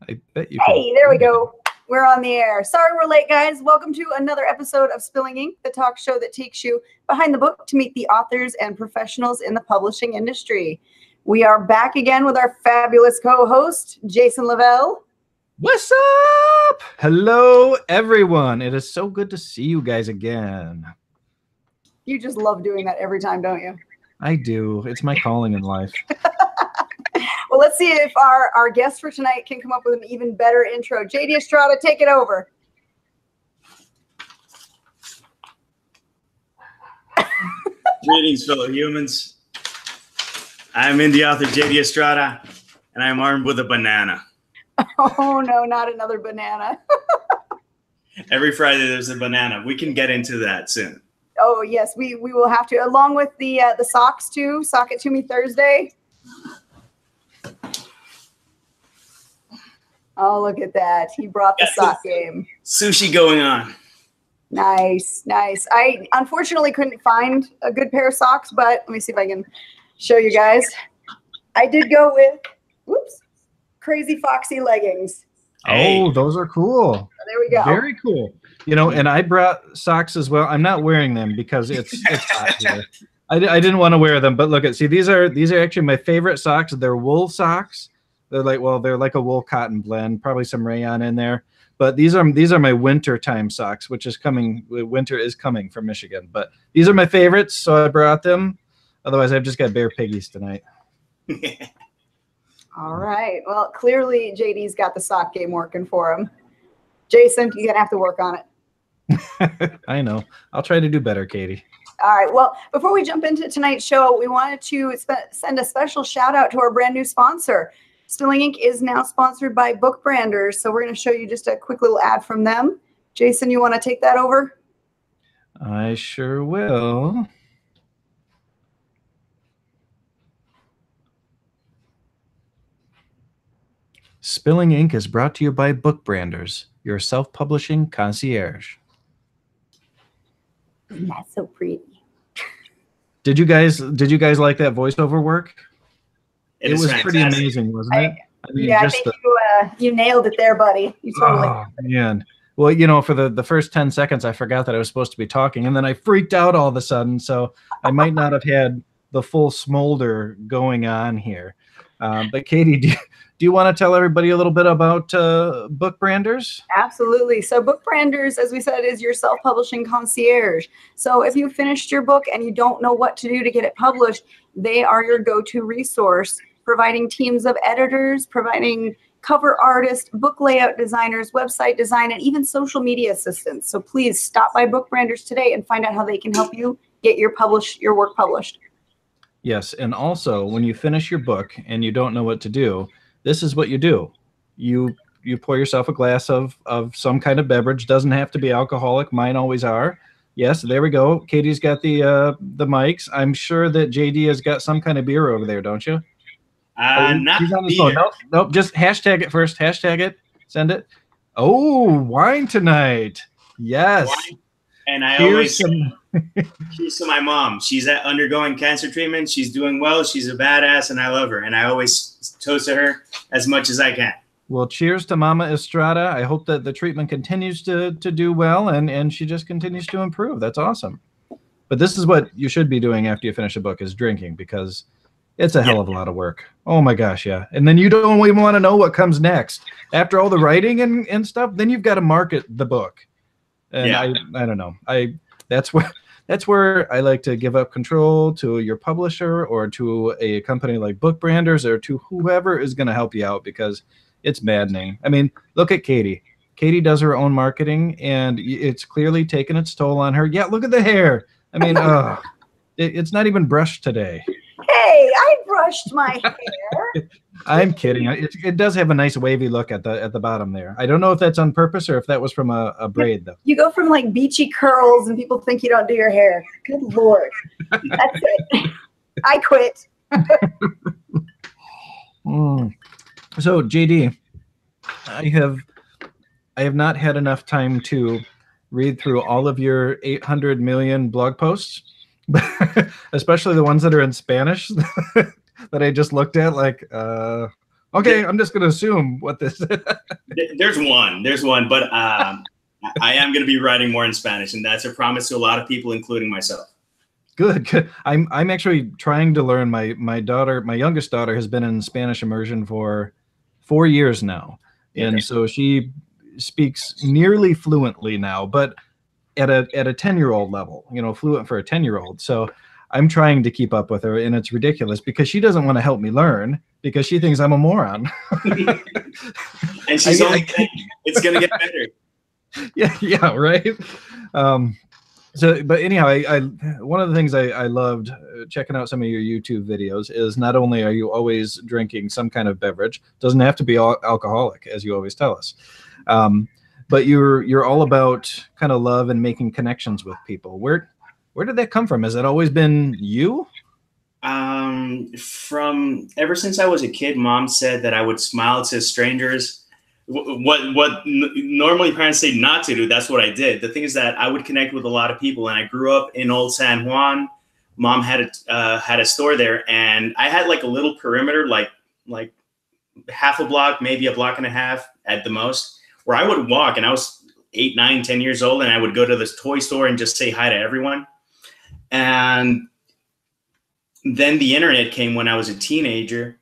I bet you Hey, there we go. We're on the air. Sorry we're late, guys. Welcome to another episode of Spilling Ink, the talk show that takes you behind the book to meet the authors and professionals in the publishing industry. We are back again with our fabulous co-host, Jason Lavelle. What's up? Hello, everyone. It is so good to see you guys again. You just love doing that every time, don't you? I do. It's my calling in life. Well, let's see if our guest for tonight can come up with an even better intro. JD Estrada, take it over. Greetings, fellow humans. I'm indie author JD Estrada, and I'm armed with a banana. Oh, no, not another banana. Every Friday there's a banana. We can get into that soon. Oh, yes, we will have to, along with the socks, too. Sock It To Me Thursday. Oh, look at that. He brought the sock game. Sushi going on. Nice, nice. I unfortunately couldn't find a good pair of socks, but let me see if I can show you guys. I did go with, Crazy Foxy leggings. Oh, those are cool. So there we go. Very cool. You know, and I brought socks as well. I'm not wearing them because it's hot here. I didn't want to wear them, but look at, see, these are actually my favorite socks. They're wool socks. They're like a wool cotton blend, probably some rayon in there. But these are my winter time socks, which is coming. Winter is coming for Michigan. But these are my favorites, so I brought them. Otherwise, I've just got bare piggies tonight. All right. Well, clearly JD's got the sock game working for him. Jason, you're going to have to work on it. I know. I'll try to do better, Katie. All right. Well, before we jump into tonight's show, we wanted to send a special shout out to our brand new sponsor. Spilling Ink is now sponsored by Book Branders, so we're going to show you just a quick little ad from them. Jason, you want to take that over? I sure will. Spilling Ink is brought to you by Book Branders, your self-publishing concierge. That's so pretty. Did you guys like that voiceover work? It was fantastic. Pretty amazing, wasn't it? I mean, I think you nailed it there, buddy. You totally. Oh, man. Well, you know, for the first 10 seconds, I forgot that I was supposed to be talking, and then I freaked out all of a sudden, so I might not have had the full smolder going on here. But Katie, do you want to tell everybody a little bit about Book Branders? Absolutely. So Book Branders, as we said, is your self-publishing concierge. So if you finished your book and you don't know what to do to get it published, they are your go-to resource, providing teams of editors, providing cover artists, book layout designers, website design, and even social media assistants. So please stop by Book Branders today and find out how they can help you get your work published. Yes, and also when you finish your book and you don't know what to do, this is what you do. You pour yourself a glass of some kind of beverage. Doesn't have to be alcoholic. Mine always are. Yes, there we go. Katie's got the mics. I'm sure that JD has got some kind of beer over there, don't you? Not beer. Nope. Just hashtag it first. Hashtag it. Send it. Oh, wine tonight. Yes. Wine. And I always she's to my mom. She's undergoing cancer treatment. She's doing well. She's a badass, and I love her. And I always toast to her as much as I can. Well, cheers to Mama Estrada. I hope that the treatment continues to do well, and she just continues to improve. That's awesome. But this is what you should be doing after you finish a book, is drinking, because it's a hell of a lot of work. Oh my gosh, yeah. And then you don't even want to know what comes next. After all the writing and stuff, then you've got to market the book. And yeah. I don't know. That's where I like to give up control to your publisher or to a company like Book Branders or to whoever is going to help you out, because it's maddening. I mean, look at Katie. Katie does her own marketing, and it's clearly taken its toll on her. Yeah, look at the hair. I mean, it's not even brushed today. Hey, I brushed my hair. I'm kidding. It does have a nice wavy look at the bottom there. I don't know if that's on purpose or if that was from a braid, though. You go from like beachy curls and people think you don't do your hair. Good Lord. That's it. I quit. So, JD, I have not had enough time to read through all of your 800 million blog posts, especially the ones that are in Spanish that I just looked at, like, Okay, I'm just going to assume what this is. There's one, but I am going to be writing more in Spanish, and that's a promise to a lot of people, including myself. Good, good. I'm actually trying to learn. My daughter, my youngest daughter, has been in Spanish immersion for 4 years now, and so she speaks nearly fluently now, but at a 10-year-old level, you know, fluent for a 10-year-old. So I'm trying to keep up with her, and it's ridiculous because she doesn't want to help me learn because she thinks I'm a moron. And she's it's going to get better. Yeah, right. So, but anyhow, I one of the things I loved checking out some of your YouTube videos is not only are you always drinking some kind of beverage, doesn't have to be alcoholic, as you always tell us, but you're all about kind of love and making connections with people. Where did that come from? Has it always been you? From ever since I was a kid, Mom said that I would smile to strangers. What normally parents say not to do, that's what I did. The thing is that I would connect with a lot of people, and I grew up in Old San Juan. Mom had a store there, and I had like a little perimeter, like half a block, maybe a block and a half at the most, where I would walk, and I was 8, 9, 10 years old, and I would go to this toy store and just say hi to everyone. And then the internet came when I was a teenager.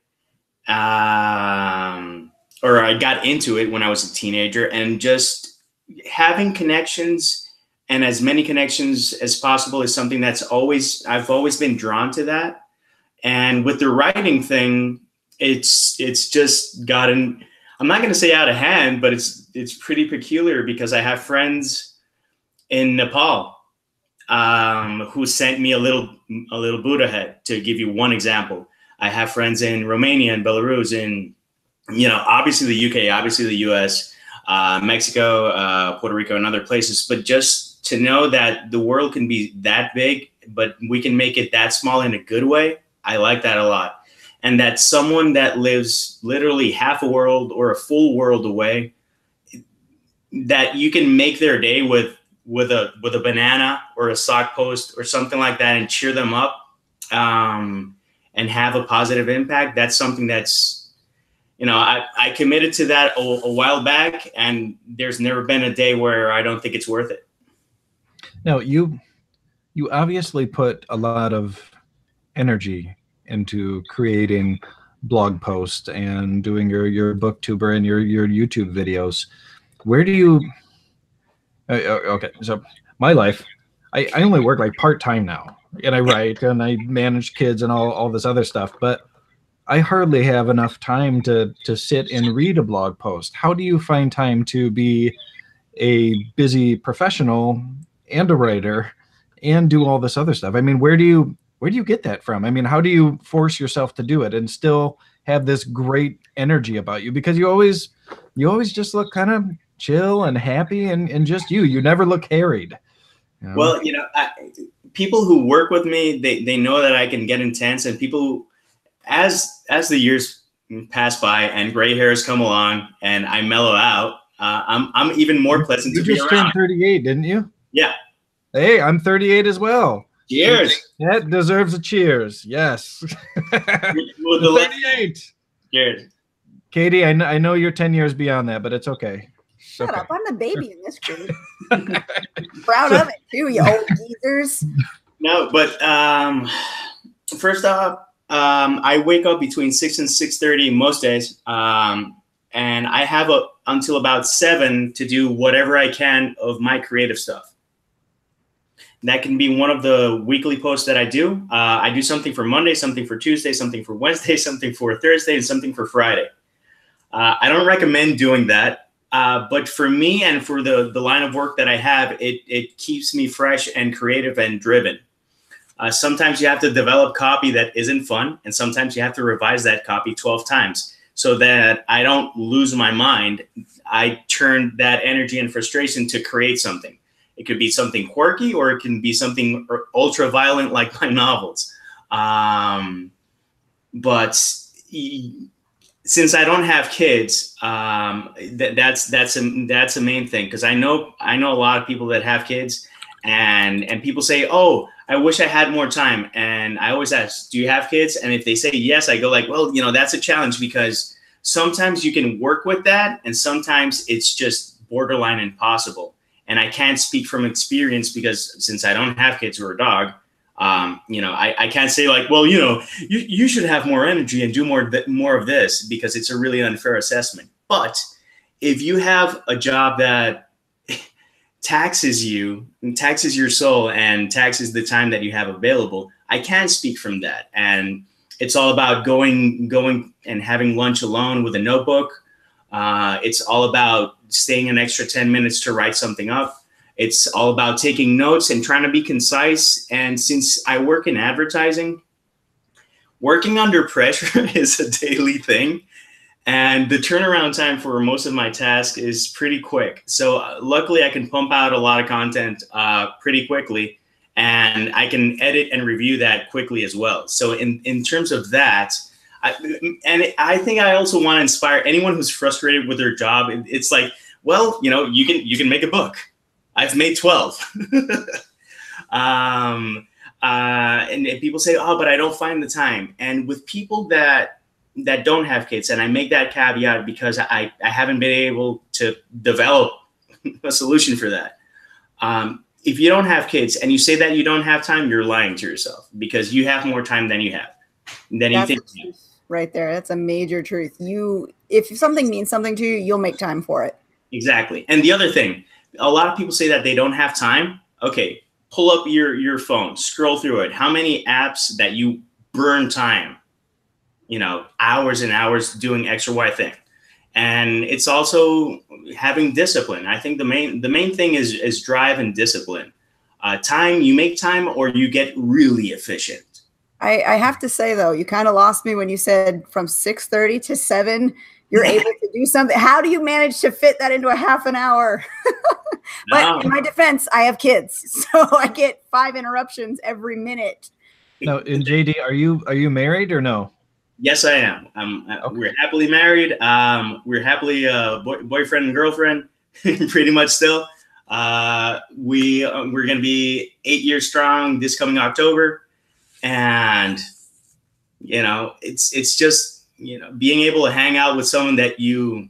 Or I got into it when I was a teenager, and just having connections and as many connections as possible is something that's I've always been drawn to that. And with the writing thing, it's just gotten, I'm not going to say out of hand, but it's pretty peculiar because I have friends in Nepal who sent me a little Buddha head, to give you one example. I have friends in Romania and Belarus, in obviously the UK, obviously the US, Mexico, Puerto Rico, and other places. But just to know that the world can be that big, but we can make it that small in a good way, I like that a lot. And that someone that lives literally half a world or a full world away, that you can make their day with a banana or a sock post or something like that and cheer them up, and have a positive impact. That's something that's, I committed to that a while back, and there's never been a day where I don't think it's worth it. Now, you obviously put a lot of energy into creating blog posts and doing your booktuber and your YouTube videos. Where do you, okay, so my life, I only work like part-time now, and I write and I manage kids and all this other stuff, but I hardly have enough time to sit and read a blog post. How do you find time to be a busy professional and a writer and do all this other stuff? I mean, where do you get that from? I mean, how do you force yourself to do it and still have this great energy about you? Because you always just look kind of chill and happy and just you never look harried. Well, people who work with me, they know that I can get intense, and people who, as the years pass by and gray hairs come along and I mellow out, I'm even more pleasant to be around. You just turned 38, didn't you? Yeah. Hey, I'm 38 as well. Cheers. That deserves a cheers. Yes. 38. Cheers. Katie, I know you're 10 years beyond that, but it's okay. Shut up. I'm the baby in this group. Proud of it too, you old geezers. No, but first off, I wake up between 6 and 6:30 most days, and I have until about 7 to do whatever I can of my creative stuff. That can be one of the weekly posts that I do. I do something for Monday, something for Tuesday, something for Wednesday, something for Thursday, and something for Friday. I don't recommend doing that, but for me and for the line of work that I have, it keeps me fresh and creative and driven. Sometimes you have to develop copy that isn't fun, and sometimes you have to revise that copy 12 times so that I don't lose my mind. I turn that energy and frustration to create something. It could be something quirky, or it can be something ultra violent like my novels. But since I don't have kids, that's a main thing, because I know a lot of people that have kids, and people say, oh, I wish I had more time. And I always ask, do you have kids? And if they say yes, I go like, well, that's a challenge, because sometimes you can work with that, and sometimes it's just borderline impossible. And I can't speak from experience because since I don't have kids or a dog, I can't say like, well, you should have more energy and do more of this, because it's a really unfair assessment. But if you have a job that taxes you, taxes your soul, and taxes the time that you have available, I can speak from that. And it's all about going and having lunch alone with a notebook. It's all about staying an extra 10 minutes to write something up. It's all about taking notes and trying to be concise. And since I work in advertising, working under pressure is a daily thing. And the turnaround time for most of my tasks is pretty quick. So luckily I can pump out a lot of content pretty quickly, and I can edit and review that quickly as well. So in terms of that, I think I also want to inspire anyone who's frustrated with their job. It's like, well, you can make a book. I've made 12. And people say, oh, but I don't find the time. And with people that don't have kids, and I make that caveat because I haven't been able to develop a solution for that. If you don't have kids and you say that you don't have time, you're lying to yourself, because you have more time than you have. You think. Right there. That's a major truth. If something means something to you, you'll make time for it. Exactly. And the other thing, a lot of people say that they don't have time. Okay, pull up your phone, scroll through it. How many apps that you burn time, hours and hours doing X or Y thing. And it's also having discipline. I think the main thing is drive and discipline. Time, you make time or you get really efficient. I have to say, though, you kind of lost me when you said from 6:30 to 7, you're able to do something. How do you manage to fit that into a half an hour? But in my defense, I have kids, so I get 5 interruptions every minute. Now, and JD, are you married or no? Yes, I am. Okay. We're happily married. We're happily boyfriend and girlfriend, pretty much still. We're going to be 8 years strong this coming October. And, it's just, being able to hang out with someone that you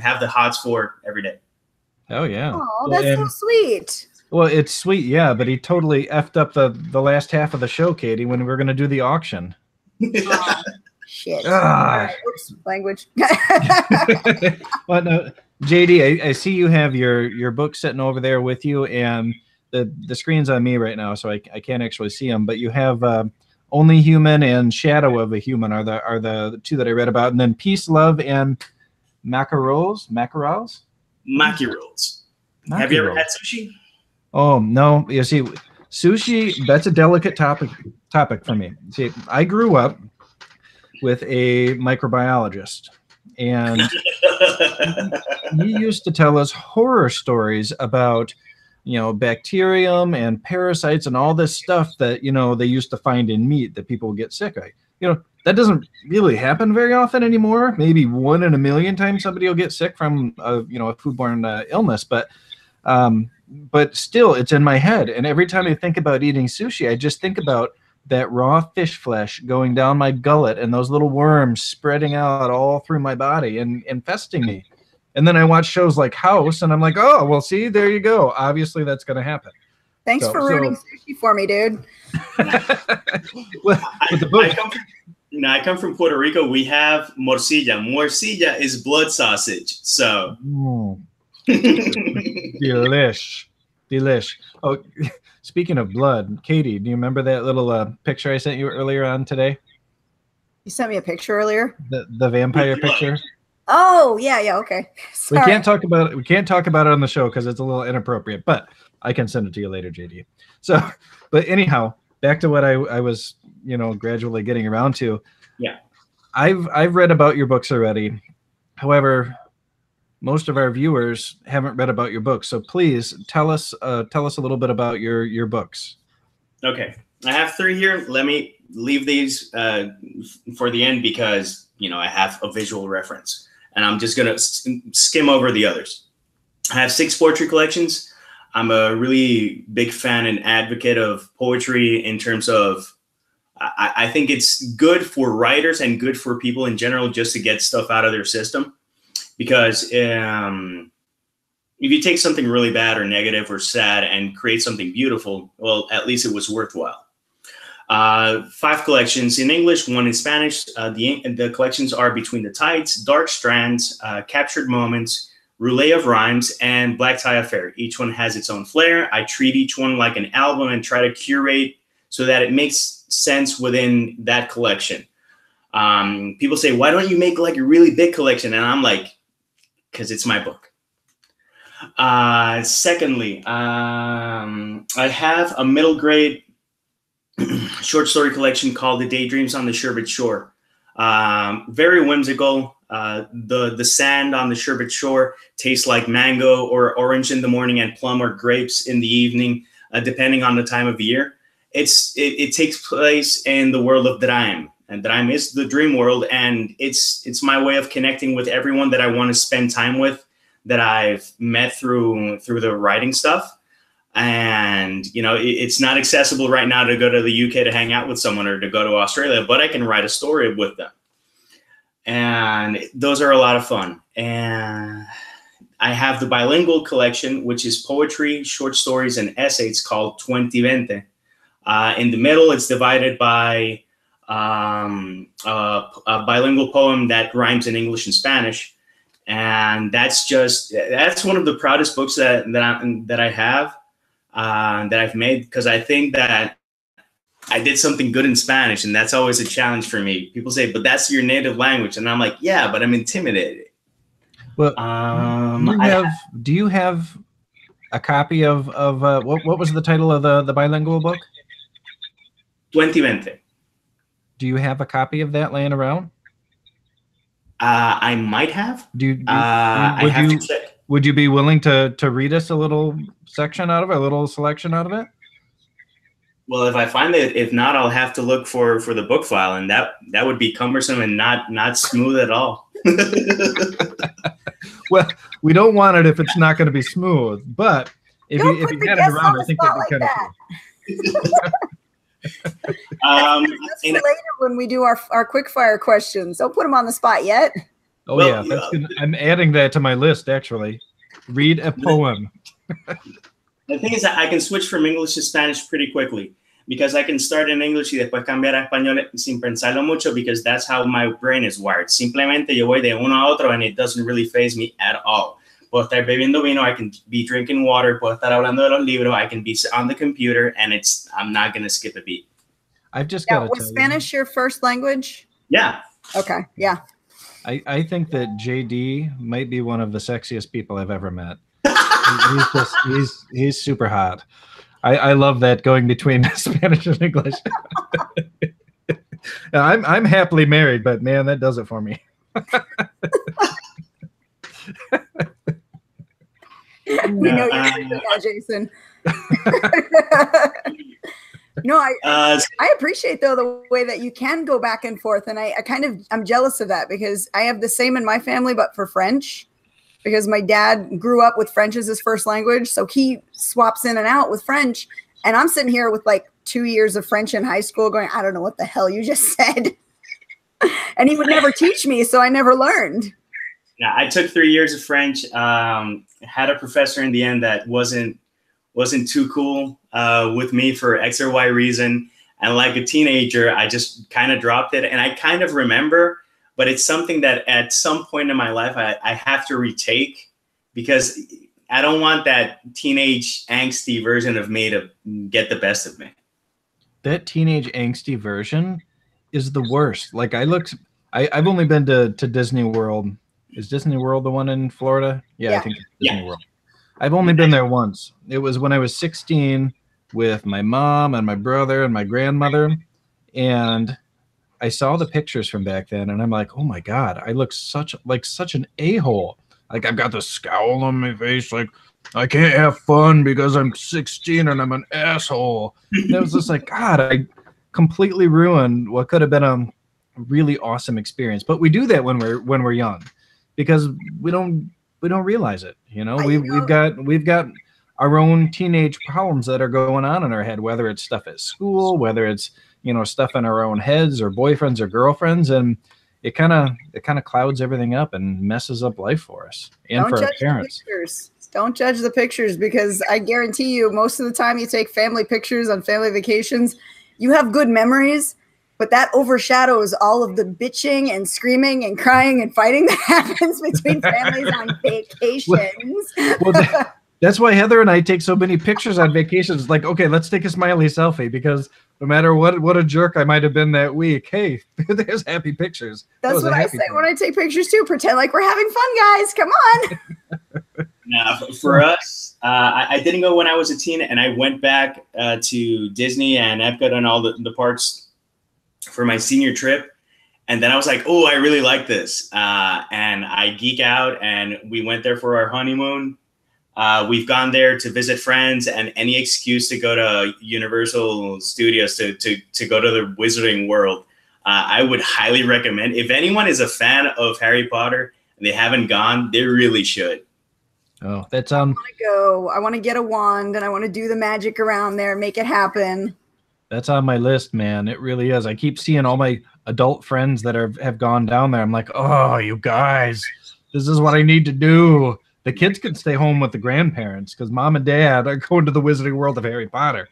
have the hots for every day. Oh, yeah. Oh, that's so sweet. Well, it's sweet, yeah, but he totally effed up the last half of the show, Katie, when we were going to do the auction. Oh, shit. All right, oops, language. Well, no, JD, I see you have your book sitting over there with you, and the screen's on me right now, so I can't actually see them. But you have Only Human and Shadow of a Human are the two that I read about, and then Peace, Love, and Macarons. Have you ever had sushi? Oh no, you see, sushi, that's a delicate topic for me. See, I grew up with a microbiologist, and he used to tell us horror stories about bacterium and parasites and all this stuff that they used to find in meat that people would get sick of. That doesn't really happen very often anymore. Maybe 1 in a million times somebody will get sick from a foodborne illness, but still, it's in my head. And every time I think about eating sushi, I just think about that raw fish flesh going down my gullet and those little worms spreading out all through my body and infesting me. And then I watch shows like House, and I'm like, oh, well, see, there you go. Obviously, that's going to happen. Thanks for ruining sushi for me, dude. I come from Puerto Rico. We have morcilla. Morcilla is blood sausage. So. Delish. Oh, speaking of blood, Katie, do you remember that little picture I sent you earlier on today? You sent me a picture earlier? The vampire picture? Oh, yeah, okay. Sorry. We can't talk about it on the show because it's a little inappropriate, but I can send it to you later, JD. So, but anyhow, back to what I was, gradually getting around to. Yeah. I've read about your books already. However, most of our viewers haven't read about your books. So please tell us a little bit about your books. Okay. I have 3 here. Let me leave these for the end because, I have a visual reference. And I'm just going to skim over the others. I have 6 poetry collections. I'm a really big fan and advocate of poetry in terms of I think it's good for writers and good for people in general just to get stuff out of their system, because if you take something really bad or negative or sad and create something beautiful, well, at least it was worthwhile. 5 collections in English, 1 in Spanish. The collections are Between the Tides, Dark Strands, Captured Moments, Roulette of Rhymes, and Black Tie Affair. Each one has its own flair. I treat each one like an album and try to curate so that it makes sense within that collection. People say, why don't you make like a really big collection? And I'm like, because it's my book. Secondly, I have a middle grade short story collection called The Daydreams on the Sherbet Shore. Very whimsical. The sand on the Sherbet Shore tastes like mango or orange in the morning and plum or grapes in the evening, depending on the time of year. It takes place in the world of Draim, and Draim is the dream world, and it's my way of connecting with everyone that I want to spend time with, that I've met through the writing stuff. And it's not accessible right now to go to the UK to hang out with someone or to go to Australia, but I can write a story with them, and those are a lot of fun. And I have the bilingual collection, which is poetry, short stories, and essays, called 2020. In the middle, it's divided by a bilingual poem that rhymes in English and Spanish. And that's one of the proudest books that I have, that I've made, because I think that I did something good in Spanish, and that's always a challenge for me. People say, but that's your native language. And I'm like, yeah, but I'm intimidated. Well, do you have a copy of what was the title of the bilingual book? 2020. Do you have a copy of that laying around? I might have. I have to check. Would you be willing to read us a little section out of it, a little selection out of it? Well, if I find it, if not, I'll have to look for the book file, and that would be cumbersome and not smooth at all. Well, we don't want it if it's not going to be smooth, but if you had it around, I think that'd be kind of cool. That's later when we do our quick fire questions. Don't put them on the spot yet. Oh, well, yeah, I'm adding that to my list, actually. Read a poem. The thing is that I can switch from English to Spanish pretty quickly, because I can start in English y después cambiar a español sin pensarlo mucho, because that's how my brain is wired. Simplemente yo voy de uno a otro, and it doesn't really faze me at all. Puedo estar bebiendo vino, I can be drinking water, puedo estar hablando de los libros, I can be on the computer, and I'm not going to skip a beat. I've just got to tell you. Was Spanish your first language? Yeah. Okay, yeah. I think that JD might be one of the sexiest people I've ever met. He's super hot. I love that, going between Spanish and English. I'm happily married, but man, that does it for me. We know you're saying that, Jason. No, I appreciate, though, the way that you can go back and forth, and I'm jealous of that, because I have the same in my family, but for French, because my dad grew up with French as his first language, so he swaps in and out with French, and I'm sitting here with like 2 years of French in high school going, I don't know what the hell you just said. And he would never teach me, so I never learned. Yeah, I took 3 years of French. Had a professor in the end that wasn't too cool with me for X or Y reason. And like a teenager, I just kind of dropped it. And I kind of remember, but it's something that at some point in my life, I have to retake, because I don't want that teenage angsty version of me to get the best of me. That teenage angsty version is the worst. Like I've only been to Disney World. Is Disney World the one in Florida? Yeah. I think it's Disney World. I've only been there once. It was when I was 16 with my mom and my brother and my grandmother. And I saw the pictures from back then, and I'm like, oh my God, I look such an a-hole. Like, I've got the scowl on my face, like I can't have fun because I'm 16 and I'm an asshole. And it was just like, God, I completely ruined what could have been a really awesome experience. But we do that when we're young, because we don't realize it. You know, we've got our own teenage problems that are going on in our head, whether it's stuff at school, whether it's, stuff in our own heads or boyfriends or girlfriends. And it kind of clouds everything up and messes up life for us and Don't for our judge the parents. pictures. Don't judge the pictures, because I guarantee you, most of the time you take family pictures on family vacations, you have good memories, but that overshadows all of the bitching and screaming and crying and fighting that happens between families on vacations. Well, that's why Heather and I take so many pictures on vacations. Like, okay, let's take a smiley selfie, because no matter what a jerk I might have been that week, hey, there's happy pictures. That's what I say when I take pictures too. Pretend like we're having fun, guys. Come on. Now, for us, I didn't go when I was a teen, and I went back to Disney and Epcot and all the parks for my senior trip. And then I was like, oh, I really like this. And I geek out, and we went there for our honeymoon. We've gone there to visit friends, and any excuse to go to Universal Studios to go to the Wizarding World. I would highly recommend. If anyone is a fan of Harry Potter and they haven't gone, they really should. Oh, that's I want to go. I want to get a wand, and I want to do the magic around there, make it happen. That's on my list, man. It really is. I keep seeing all my adult friends that have gone down there. I'm like, oh, you guys, this is what I need to do. The kids can stay home with the grandparents because mom and dad are going to the Wizarding World of Harry Potter.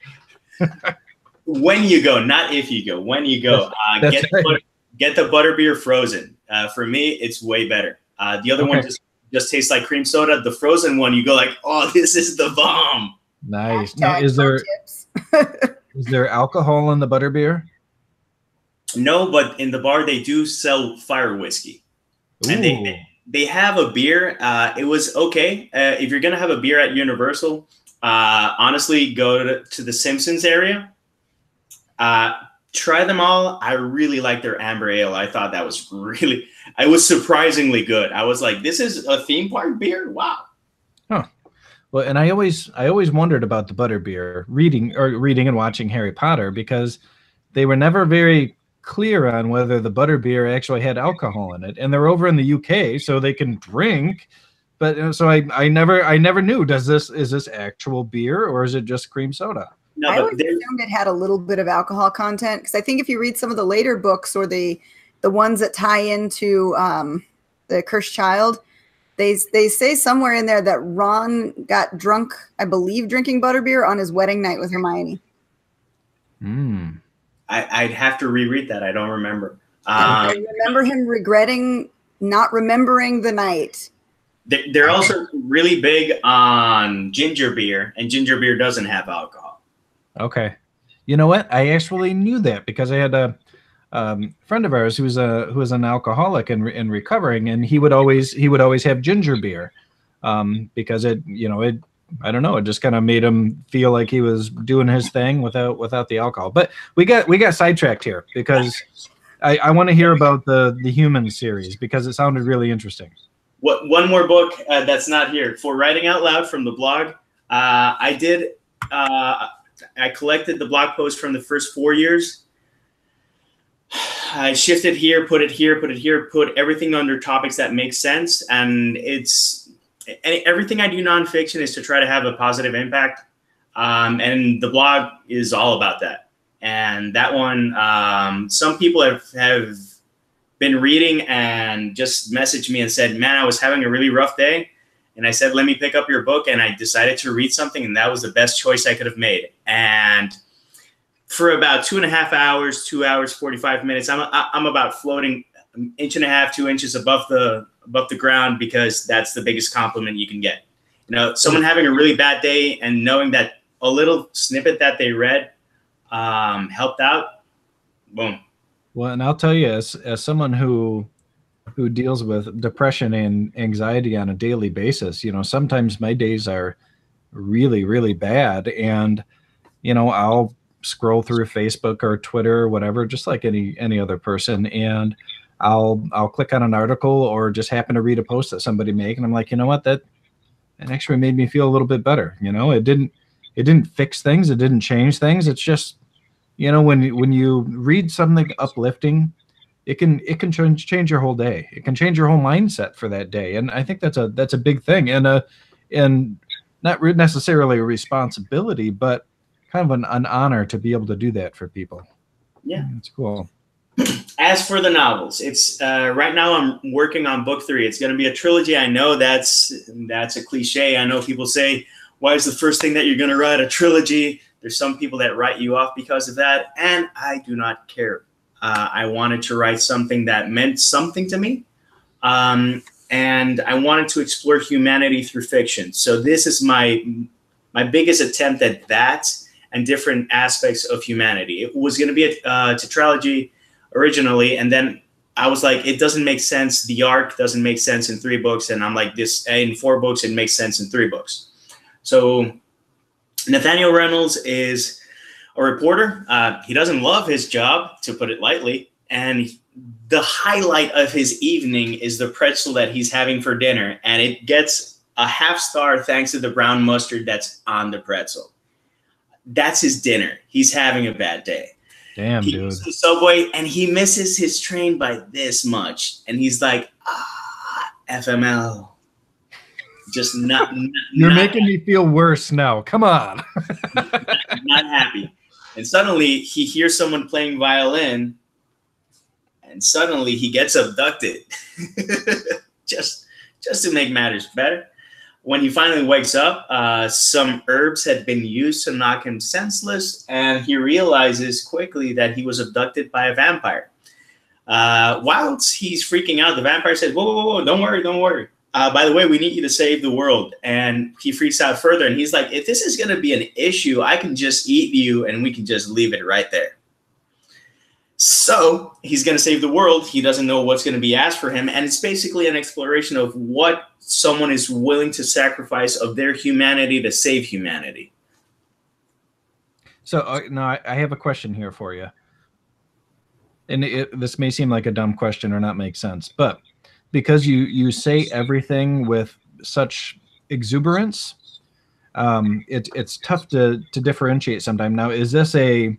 When you go, not if you go. When you go, get the butterbeer frozen. For me, it's way better. The other one just tastes like cream soda. The frozen one, you go like, oh, this is the bomb. Nice. Now, is there alcohol in the butterbeer? No, but in the bar they do sell fire whiskey. Ooh. And they have a beer. It was okay. If you're gonna have a beer at Universal, honestly, go to the Simpsons area. Try them all. I really like their amber ale. I thought that was it was surprisingly good. I was like, this is a theme park beer? Wow. Huh. Well, and I always wondered about the butterbeer, reading and watching Harry Potter, because they were never very clear on whether the butterbeer actually had alcohol in it. And they're over in the UK, so they can drink. But so I never knew, is this actual beer or is it just cream soda? No, I always assumed it had a little bit of alcohol content, because I think if you read some of the later books or the ones that tie into the Cursed Child, they say somewhere in there that Ron got drunk, I believe, drinking butterbeer on his wedding night with Hermione. I'd have to reread that. I don't remember. I remember him regretting not remembering the night. They're also really big on ginger beer, and ginger beer doesn't have alcohol. Okay. You know what? I actually knew that because I had a friend of ours who was an alcoholic and recovering, and he would always have ginger beer because it I don't know, it just kind of made him feel like he was doing his thing without the alcohol. But we got sidetracked here because I want to hear about the human series because it sounded really interesting. One more book that's not here for writing out loud from the blog. I collected the blog post from the first 4 years. I shifted here, put it here, put everything under topics that make sense. And everything I do nonfiction is to try to have a positive impact. And the blog is all about that. And that one, some people have been reading and just messaged me and said, man, I was having a really rough day. And I said, let me pick up your book. And I decided to read something. And that was the best choice I could have made. And for about 2.5 hours, 2 hours, 45 minutes, I'm about floating 1.5 inches, 2 inches above the ground, because that's the biggest compliment you can get. Someone having a really bad day and knowing that a little snippet that they read helped out. Boom. Well, and I'll tell you, as someone who deals with depression and anxiety on a daily basis, sometimes my days are really, really bad. And, I'll scroll through Facebook or Twitter or whatever, just like any other person. And I'll click on an article or just happen to read a post that somebody made. And I'm like, you know what, that actually made me feel a little bit better. It didn't fix things. It didn't change things. It's just, when you read something uplifting, it can change your whole day. It can change your whole mindset for that day. And I think that's a big thing. And not necessarily a responsibility, but kind of an honor to be able to do that for people. Yeah, it's cool. As for the novels, it's right now I'm working on book 3. It's going to be a trilogy. I know that's a cliche. I know people say, why is the first thing that you're going to write a trilogy? There's some people that write you off because of that, and I do not care. I wanted to write something that meant something to me, and I wanted to explore humanity through fiction. So this is my biggest attempt at that and different aspects of humanity. It was going to be a tetralogy originally, and then I was like, it doesn't make sense. The arc doesn't make sense in 3 books, and I'm like, this in 4 books, it makes sense in 3 books. So Nathaniel Reynolds is a reporter. He doesn't love his job, to put it lightly, and the highlight of his evening is the pretzel that he's having for dinner, and it gets a half star thanks to the brown mustard that's on the pretzel. That's his dinner. He's having a bad day. Damn, he dude. goes to the subway and he misses his train by this much, and he's like, FML. Just not. You're not making me feel worse now. Come on. not happy. And suddenly he hears someone playing violin, and suddenly he gets abducted. just to make matters better, when he finally wakes up, some herbs had been used to knock him senseless, and he realizes quickly that he was abducted by a vampire. Whilst he's freaking out, the vampire says, whoa, whoa, whoa, don't worry, don't worry. By the way, we need you to save the world. And he freaks out further, and he's like, if this is going to be an issue, I can just eat you, and we can just leave it right there. So he's going to save the world. He doesn't know what's going to be asked for him. And it's basically an exploration of what someone is willing to sacrifice of their humanity to save humanity. So now I have a question here for you. And this may seem like a dumb question or not make sense, but because you say everything with such exuberance, it's tough to differentiate sometimes. Now, is this a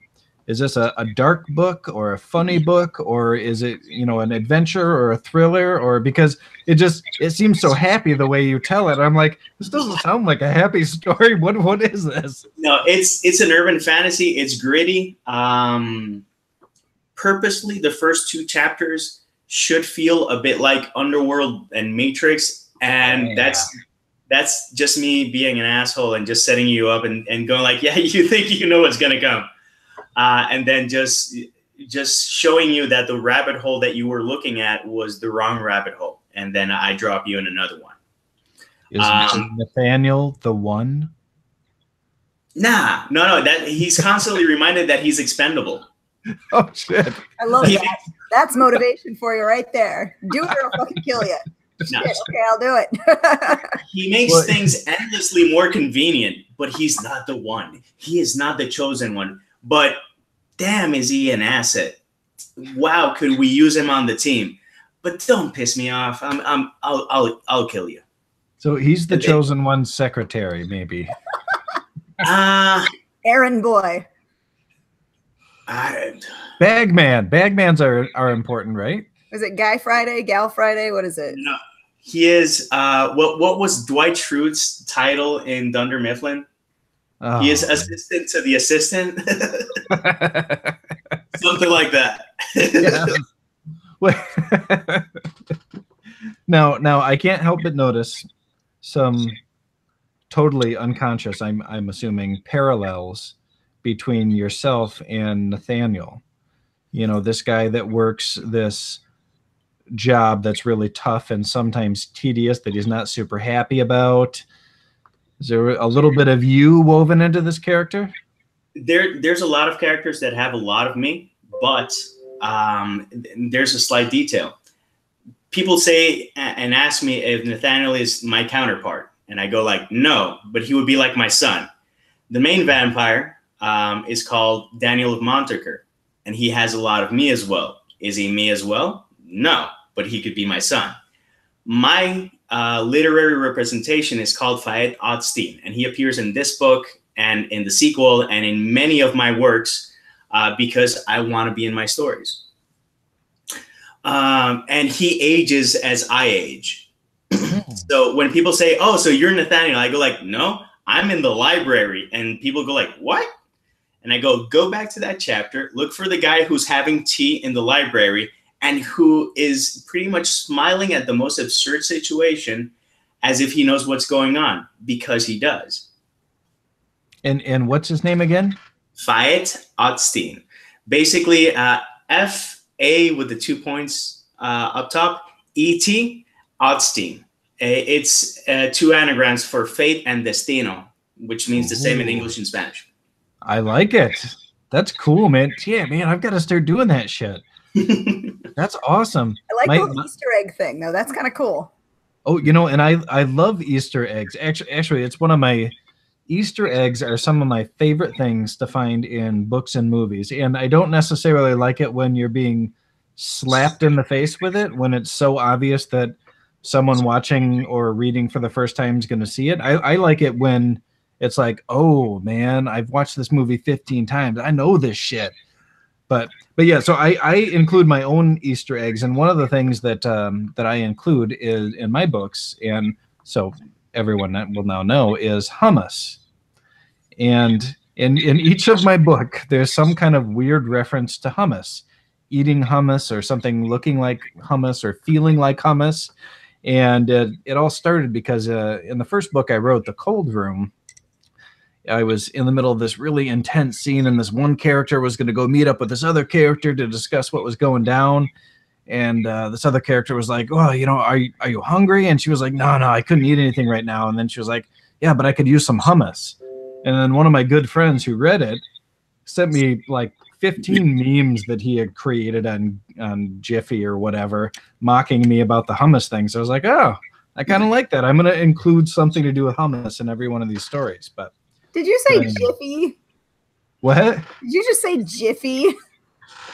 dark book or a funny book, or is it, an adventure or a thriller? Or because it seems so happy the way you tell it. I'm like, this doesn't sound like a happy story. What is this? No, it's an urban fantasy. It's gritty. Purposely, the first 2 chapters should feel a bit like Underworld and Matrix, and that's just me being an asshole and just setting you up and going like, yeah, you think you know what's gonna come. And then just showing you that the rabbit hole that you were looking at was the wrong rabbit hole, and then I drop you in another one. Is Nathaniel the one? No. That he's constantly reminded that he's expendable. Oh shit! I love that. That's motivation for you right there. Do it or I'll fucking kill you. No. Shit, okay, I'll do it. He makes things endlessly more convenient, but he's not the one. He is not the chosen one. But damn, is he an asset? Wow, could we use him on the team? But don't piss me off. I'll kill you. So he's the chosen one's secretary, maybe. Errand boy. Bagman. Bagmans are important, right? Is it Guy Friday, Gal Friday? What is it? No, he is. What was Dwight Schrute's title in Dunder Mifflin? Oh, he is assistant to the assistant. Something like that. Now I can't help but notice some totally unconscious, I'm assuming, parallels between yourself and Nathaniel. This guy that works this job that's really tough and sometimes tedious, that he's not super happy about. Is there a little bit of you woven into this character? There's a lot of characters that have a lot of me, but there's a slight detail. People say and ask me if Nathaniel is my counterpart, and I go like, no, but he would be like my son. The main vampire is called Daniel of Montaker, and he has a lot of me as well. Is he me as well? No, but he could be my son. My literary representation is called Fayed Otstein, and he appears in this book and in the sequel and in many of my works because I want to be in my stories. And he ages as I age. So when people say, oh, so you're Nathaniel, I go like, no, I'm in the library, and people go like, what? And I go back to that chapter, look for the guy who's having tea in the library and who is pretty much smiling at the most absurd situation as if he knows what's going on, because he does. And what's his name again? Fayette Otstein. Basically, F-A with the 2 points up top, E-T, Otstein. It's 2 anagrams for fate and destino, which means the same in English and Spanish. I like it. That's cool, man. Yeah, man, I've got to start doing that shit. That's awesome. I like the Easter egg thing, though. That's kind of cool. Oh, you know, and I love Easter eggs. Actually, it's one of my Easter eggs are some of my favorite things to find in books and movies. And I don't necessarily like it when you're being slapped in the face with it, when it's so obvious that someone watching or reading for the first time is going to see it. I like it when it's like, oh man, I've watched this movie 15 times. I know this shit. But yeah, so I include my own Easter eggs, and one of the things that I include is in my books, and so everyone will now know, is hummus. And in each of my book, there's some kind of weird reference to hummus, eating hummus or something looking like hummus or feeling like hummus. And it all started because in the first book I wrote, The Cold Room, I was in the middle of this really intense scene, and this one character was going to go meet up with this other character to discuss what was going down. And this other character was like, "Oh, you know, are you hungry?" And she was like, "No, I couldn't eat anything right now." And then she was like, "Yeah, but I could use some hummus." And then one of my good friends who read it sent me like 15 memes that he had created on Jiffy or whatever, mocking me about the hummus thing. So I was like, "Oh, I kind of like that. I'm going to include something to do with hummus in every one of these stories." But did you say Jiffy? What? Did you just say Jiffy?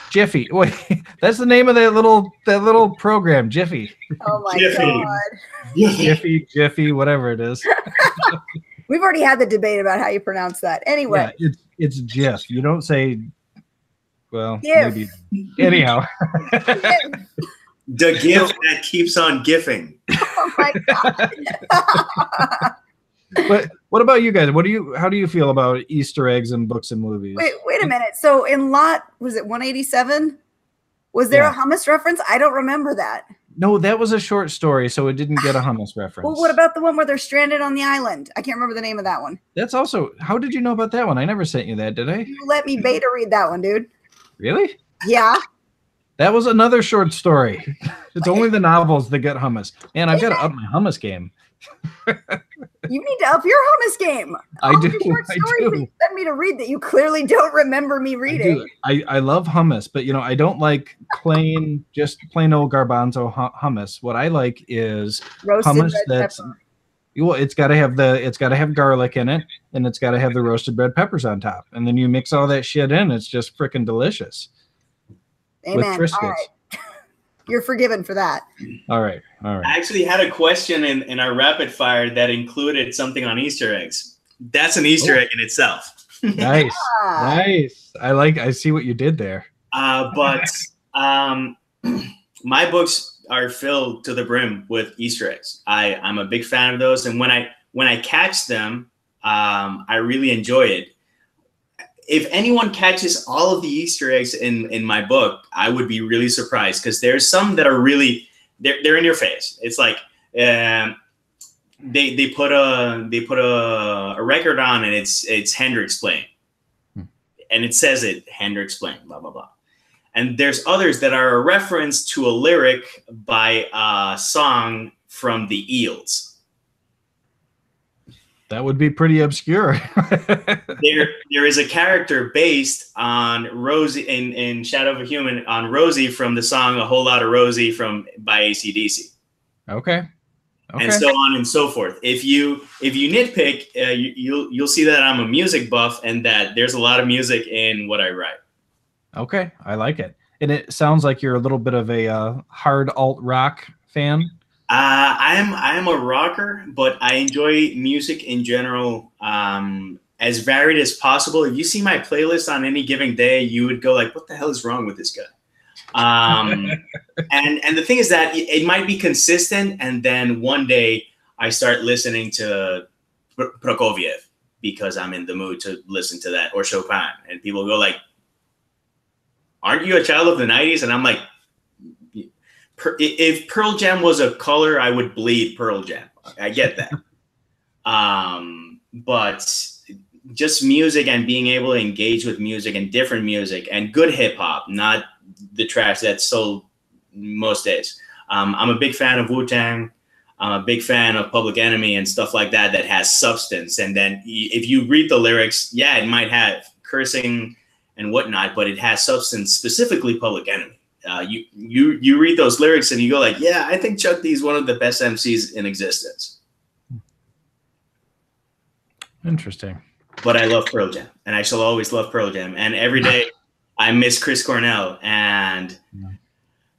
Jiffy. Wait, that's the name of that little program, Jiffy. Oh my Jiffy. God. Jiffy, whatever it is. We've already had the debate about how you pronounce that. Anyway. Yeah, it's Jiff. You don't say, well, Gif. maybe. Anyhow. The gift that keeps on gifting. Oh my God. But what about you guys? How do you feel about Easter eggs in books and movies? Wait a minute. So in lot, was it 187? Was there a hummus reference? I don't remember that. No, that was a short story, so it didn't get a hummus reference. Well, what about the one where they're stranded on the island? I can't remember the name of that one. That's also, how did you know about that one? I never sent you that, did I? You let me beta read that one, dude. Really? Yeah. That was another short story. It's only the novels that get hummus. Man, I've got to up my hummus game. You need to up your hummus game. I do. You sent me to read that you clearly don't remember me reading. I love hummus, but you know, I don't like just plain old garbanzo hummus. What I like is roasted hummus red that's pepper. well, it's got to have garlic in it, and it's got to have the roasted red peppers on top, and then you mix all that shit in. It's just freaking delicious. Amen. With Triscuits. All right. You're forgiven for that. All right. I actually had a question in our rapid fire that included something on Easter eggs. That's an Easter egg in itself. Nice. Nice. I see what you did there. But my books are filled to the brim with Easter eggs. I'm a big fan of those, and when I catch them, I really enjoy it. If anyone catches all of the Easter eggs in my book, I would be really surprised, because there's some that are really they're in your face. It's like they put a record on, and it's Hendrix playing, and it says Hendrix playing, blah blah blah. And there's others that are a reference to a lyric by a song from the Eels. That would be pretty obscure. There is a character based on Rosie in Shadow of a Human, on Rosie from the song "A Whole Lot of Rosie" by AC/DC. Okay. And so on and so forth. If you nitpick, you'll see that I'm a music buff, and that there's a lot of music in what I write. Okay, I like it. And it sounds like you're a little bit of a hard alt rock fan. I am a rocker, but I enjoy music in general, as varied as possible. If you see my playlist on any given day, you would go like, "What the hell is wrong with this guy?" And the thing is that it might be consistent, and then one day I start listening to Prokofiev because I'm in the mood to listen to that, or Chopin. And people go like, aren't you a child of the 90s? And I'm like, if Pearl Jam was a color, I would bleed Pearl Jam. I get that. But just music and being able to engage with music and different music and good hip hop, not the trash that's sold most days. I'm a big fan of Wu-Tang. I'm a big fan of Public Enemy and stuff like that that has substance. And then if you read the lyrics, yeah, it might have cursing and whatnot, but it has substance, specifically Public Enemy. You read those lyrics and you go like, yeah, I think Chuck D is one of the best MCs in existence. Interesting. But I love Pearl Jam, and I shall always love Pearl Jam. And every day I miss Chris Cornell. And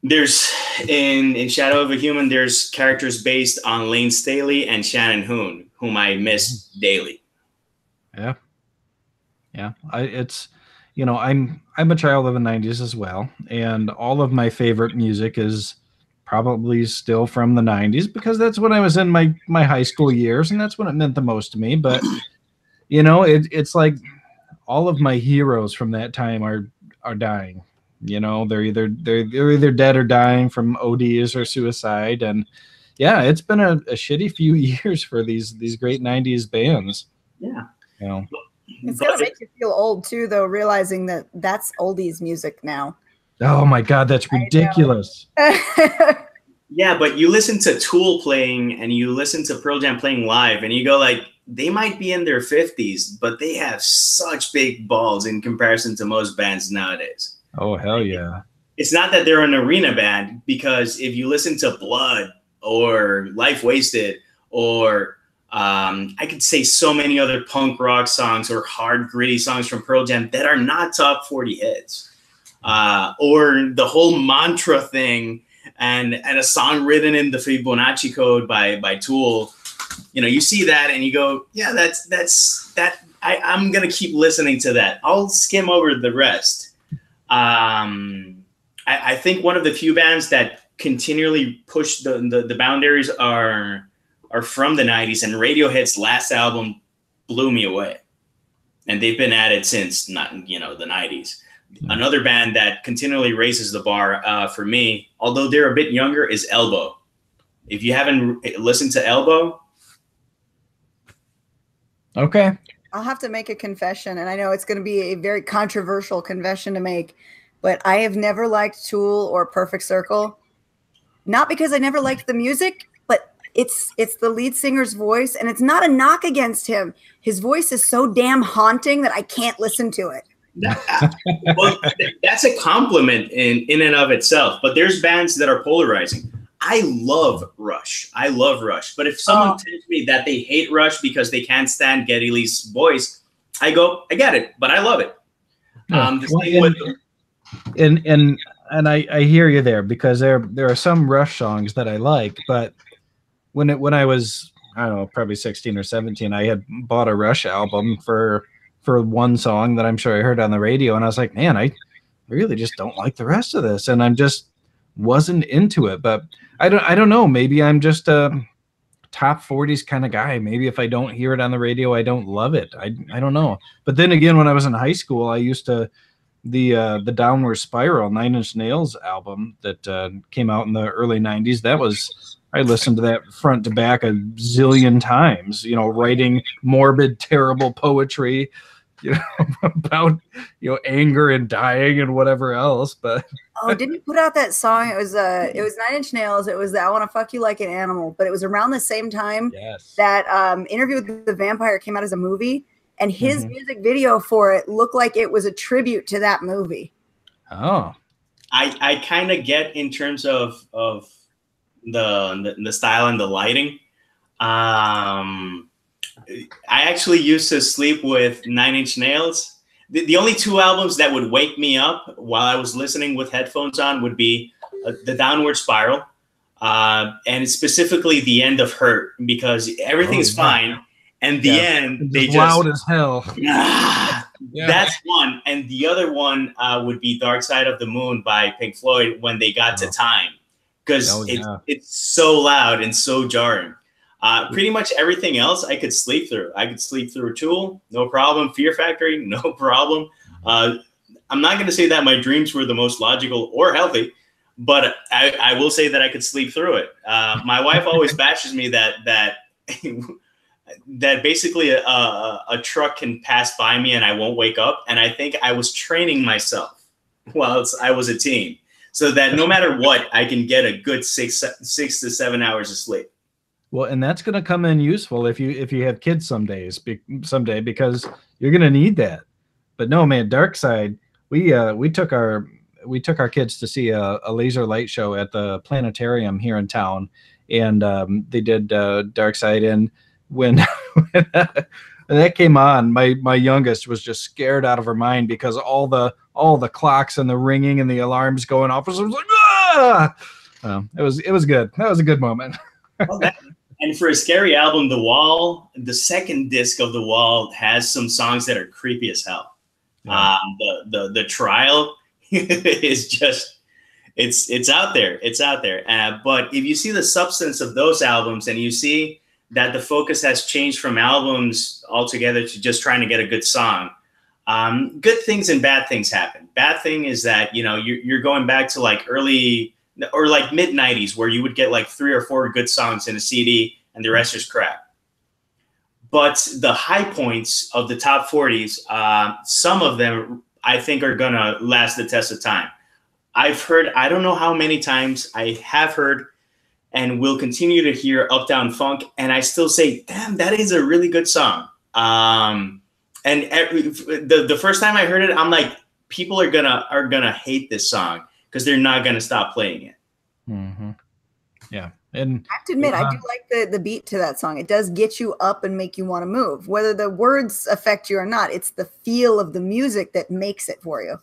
there's in Shadow of a Human, there's characters based on Lane Staley and Shannon Hoon, whom I miss daily. Yeah. It's, you know, I'm a child of the 90s as well, and all of my favorite music is probably still from the 90s because that's when I was in my high school years, and that's when it meant the most to me. But you know, it's like all of my heroes from that time are dying. You know, they're either dead or dying from ODs or suicide. And yeah, it's been a shitty few years for these great 90s bands. Yeah. You know, it's gonna make you feel old too, though, realizing that that's oldies music now. Oh my God, that's ridiculous. Yeah, but you listen to Tool playing and you listen to Pearl Jam playing live and you go like, they might be in their 50s, but they have such big balls in comparison to most bands nowadays. Oh, hell yeah. It's not that they're an arena band, because if you listen to Blood or Life Wasted or I could say so many other punk rock songs or hard, gritty songs from Pearl Jam that are not top 40 hits. Or the whole mantra thing and a song written in the Fibonacci code by Tool. You know, you see that and you go, yeah, that's that. I'm going to keep listening to that. I'll skim over the rest. I think one of the few bands that continually push the boundaries are from the 90s, and Radiohead's last album blew me away. And they've been at it since the 90s. Another band that continually raises the bar for me, although they're a bit younger, is Elbow. If you haven't listened to Elbow. Okay. I'll have to make a confession, and I know it's going to be a very controversial confession to make, but I have never liked Tool or Perfect Circle. Not because I never liked the music, but it's the lead singer's voice, and it's not a knock against him. His voice is so damn haunting that I can't listen to it. Well, that's a compliment in and of itself, but there's bands that are polarizing. I love Rush. But if someone tells me that they hate Rush because they can't stand Geddy Lee's voice, I go, I get it, but I love it. And I hear you there, because there are some Rush songs that I like, but when I was, I don't know, probably 16 or 17, I had bought a Rush album for one song that I'm sure I heard on the radio, and I was like, man, I really just don't like the rest of this, and I'm just wasn't into it. But I don't know, maybe I'm just a top 40s kind of guy. Maybe if I don't hear it on the radio, I don't love it. I don't know. But then again, when I was in high school, I used to the Downward Spiral 9 Inch Nails album that came out in the early 90s. I listened to that front to back a zillion times, you know, writing morbid, terrible poetry, you know, about, you know, anger and dying and whatever else. But didn't you put out that song? It was 9 Inch Nails. It was I Want to Fuck You Like an Animal, but it was around the same time that Interview with the Vampire came out as a movie, and his music video for it looked like it was a tribute to that movie. Oh, I kind of get in terms of the style and the lighting. I actually used to sleep with 9 Inch Nails. The only two albums that would wake me up while I was listening with headphones on would be the Downward Spiral, and specifically the end of Hurt, because everything's fine, and the end they just loud as hell. That's one, and the other one would be Dark Side of the Moon by Pink Floyd when they got to Time, because it's so loud and so jarring. Pretty much everything else I could sleep through. I could sleep through Tool, no problem. Fear Factory, no problem. I'm not going to say that my dreams were the most logical or healthy, but I will say that I could sleep through it. My wife always bashes me that basically a truck can pass by me and I won't wake up. And I think I was training myself while I was a teen, so that no matter what, I can get a good 6 to 7 hours of sleep. Well, and that's going to come in useful if you have kids someday, because you're going to need that. But no, man, Dark Side. We took our kids to see a laser light show at the planetarium here in town, and they did Dark Side. And when that came on, my youngest was just scared out of her mind because all the clocks and the ringing and the alarms going off. I was like, ah! It was good. That was a good moment. And for a scary album, the second disc of The Wall has some songs that are creepy as hell. Yeah. The Trial is just, it's out there. It's out there. But if you see the substance of those albums and you see that the focus has changed from albums altogether to just trying to get a good song, good things and bad things happen. Bad thing is that, you're going back to like early or like mid 90s where you would get like 3 or 4 good songs in a CD and the rest is crap. But the high points of the top 40s, some of them I think are going to last the test of time. I've heard, I don't know how many times I have heard and will continue to hear Uptown Funk, and I still say, damn, that is a really good song. And the first time I heard it, I'm like, people are gonna hate this song because they're not gonna stop playing it. Mm-hmm. Yeah, and I have to admit, I do like the beat to that song. It does get you up and make you want to move. Whether the words affect you or not, it's the feel of the music that makes it for you.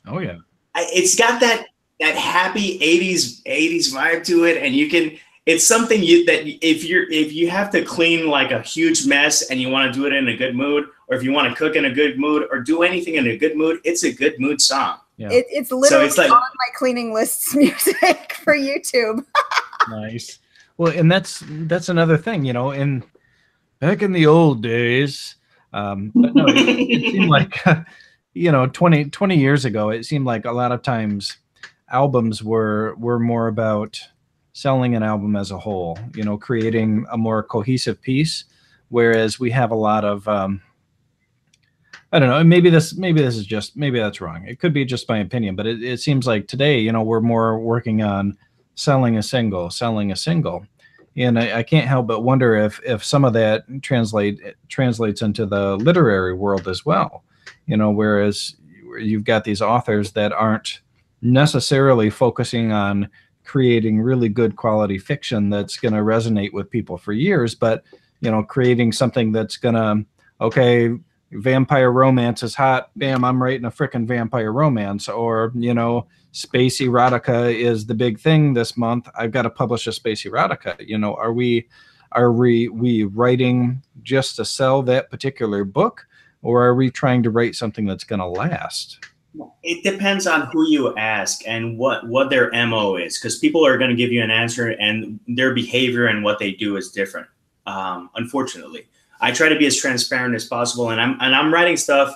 Oh yeah, it's got that happy 80s vibe to it, and it's something that if you have to clean like a huge mess and you want to do it in a good mood, or if you want to cook in a good mood or do anything in a good mood, it's a good mood song. Yeah. It's literally on my cleaning lists music for YouTube. Nice. Well, and that's another thing, back in the old days, but no, it seemed like 20 years ago, it seemed like a lot of times albums were more about selling an album as a whole, creating a more cohesive piece, whereas we have a lot of I don't know, maybe that's wrong. It could be just my opinion, but it seems like today, we're more working on selling a single. And I can't help but wonder if some of that translates into the literary world as well, whereas you've got these authors that aren't necessarily focusing on creating really good quality fiction that's going to resonate with people for years, but, creating something that's going to, okay, vampire romance is hot. Bam, I'm writing a frickin' vampire romance. Or, space erotica is the big thing this month. I've got to publish a space erotica. Are we writing just to sell that particular book, or are we trying to write something that's going to last? It depends on who you ask and what their MO is, because people are going to give you an answer and their behavior and what they do is different. Unfortunately, I try to be as transparent as possible, and I'm writing stuff.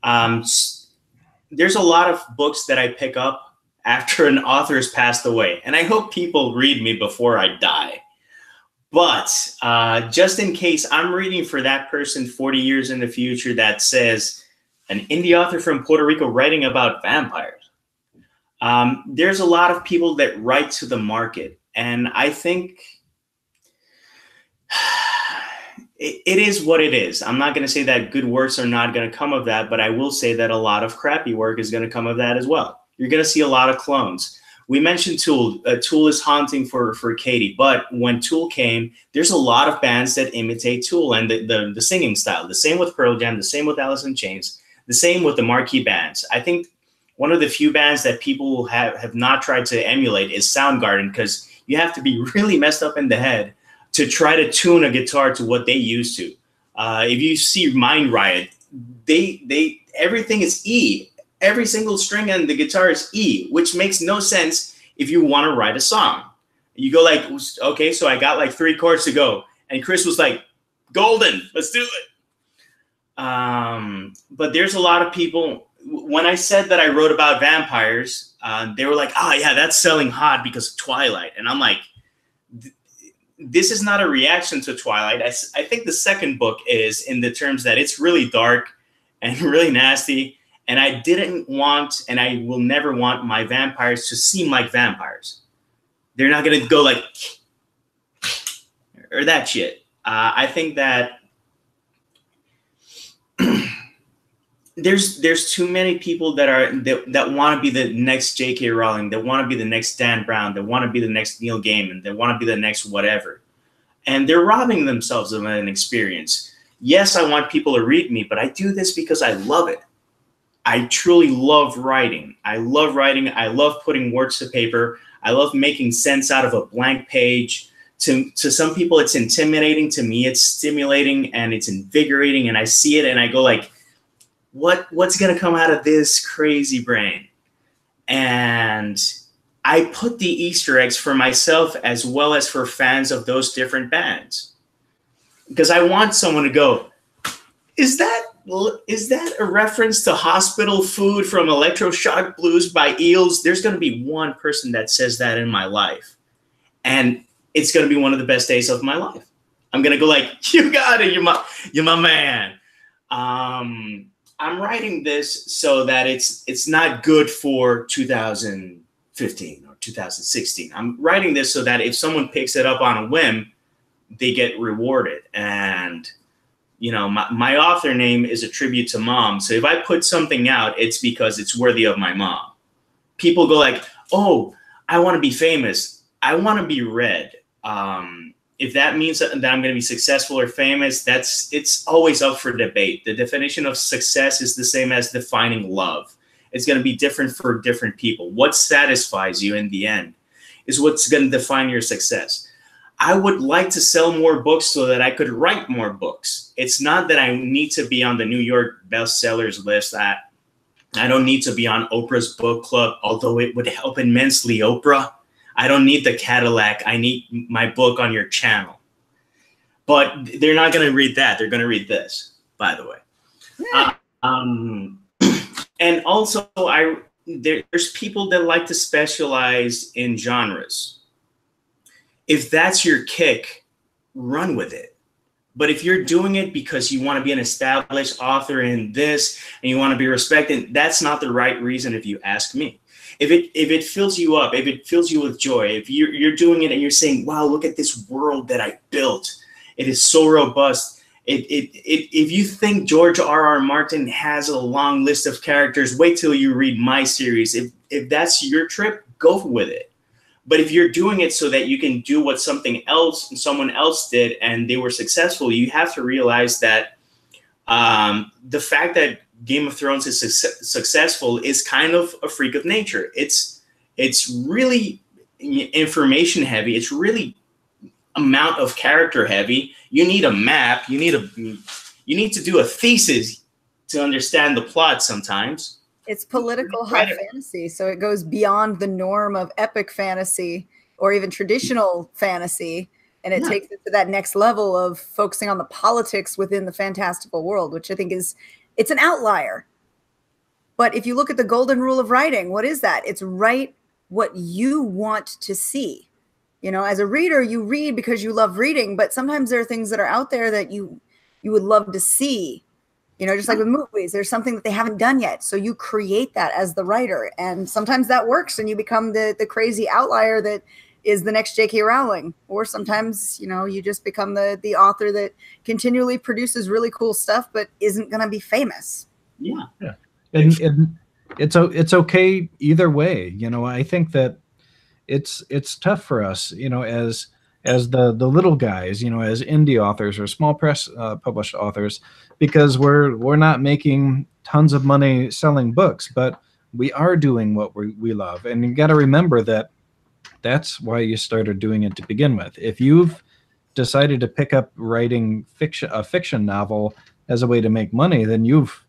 There's a lot of books that I pick up after an author has passed away, and I hope people read me before I die. But just in case I'm reading for that person 40 years in the future that says an indie author from Puerto Rico writing about vampires, there's a lot of people that write to the market, and I think it is what it is. I'm not going to say that good works are not going to come of that, but I will say that a lot of crappy work is going to come of that as well. You're going to see a lot of clones. We mentioned Tool. Tool is haunting for Katie, but when Tool came, there's a lot of bands that imitate Tool and the singing style. The same with Pearl Jam, the same with Alice in Chains, the same with the marquee bands. I think one of the few bands that people have not tried to emulate is Soundgarden, because you have to be really messed up in the head to try to tune a guitar to what they used to. If you see Mind Riot, they everything is E. Every single string on the guitar is E, which makes no sense if you want to write a song. You go like, okay, so I got like 3 chords to go. And Chris was like, golden, let's do it. But there's a lot of people, when I said that I wrote about vampires, they were like, oh yeah, that's selling hot because of Twilight. And I'm like, this is not a reaction to Twilight. I think the second book is, in the terms that it's really dark and really nasty. And I didn't want, and I will never want, my vampires to seem like vampires. They're not going to go like, or that shit. I think that there's too many people that want to be the next J.K. Rowling, that want to be the next Dan Brown, that want to be the next Neil Gaiman, that want to be the next whatever. And they're robbing themselves of an experience. Yes, I want people to read me, but I do this because I love it. I truly love writing. I love writing. I love putting words to paper. I love making sense out of a blank page. To some people, it's intimidating. To me, it's stimulating and it's invigorating. And I see it and I go like, what's going to come out of this crazy brain? And I put the Easter eggs for myself as well as for fans of those different bands. Because I want someone to go, is that a reference to Hospital Food from Electroshock Blues by Eels? There's going to be one person that says that in my life. And it's going to be one of the best days of my life. I'm going to go like, you got it. You're my man. I'm writing this so that it's not good for 2015 or 2016. I'm writing this so that if someone picks it up on a whim, they get rewarded. And, you know, my author name is a tribute to Mom. So if I put something out, it's because it's worthy of my mom. People go like, oh, I want to be famous. I want to be read. If that means that I'm going to be successful or famous, it's always up for debate. The definition of success is the same as defining love. It's going to be different for different people. What satisfies you in the end is what's going to define your success. I would like to sell more books so that I could write more books. It's not that I need to be on the New York bestsellers list. I don't need to be on Oprah's book club, although it would help immensely, Oprah. I don't need the Cadillac. I need my book on your channel. But they're not going to read that. They're going to read this, by the way. Yeah. And also, there's people that like to specialize in genres. If that's your kick, run with it. But if you're doing it because you want to be an established author in this and you want to be respected, that's not the right reason if you ask me. If it fills you up, if it fills you with joy, if you're doing it and you're saying, wow, look at this world that I built. It is so robust. If you think George R.R. Martin has a long list of characters, wait till you read my series. If that's your trip, go with it. But if you're doing it so that you can do what someone else did and they were successful, you have to realize that the fact that Game of Thrones is successful is kind of a freak of nature. It's really information heavy. It's really amount of character heavy. You need a map. You need to do a thesis to understand the plot sometimes. It's political high fantasy, so it goes beyond the norm of epic fantasy or even traditional fantasy, and it takes it to that next level of focusing on the politics within the fantastical world, which I think it's an outlier. But if you look at the golden rule of writing, what is that? It's write what you want to see. You know, as a reader, you read because you love reading, but sometimes there are things that are out there that you would love to see. You know, just like with movies, there's something that they haven't done yet. So you create that as the writer. And sometimes that works and you become the crazy outlier that is the next J.K. Rowling. Or sometimes, you know, you just become the author that continually produces really cool stuff, but isn't going to be famous. Yeah. And it's okay either way. You know, I think that it's tough for us, you know, as the little guys, you know, as indie authors or small press published authors, because we're not making tons of money selling books, but we are doing what we love. And you got to remember that that's why you started doing it to begin with. If you've decided to pick up writing a fiction novel as a way to make money, then you've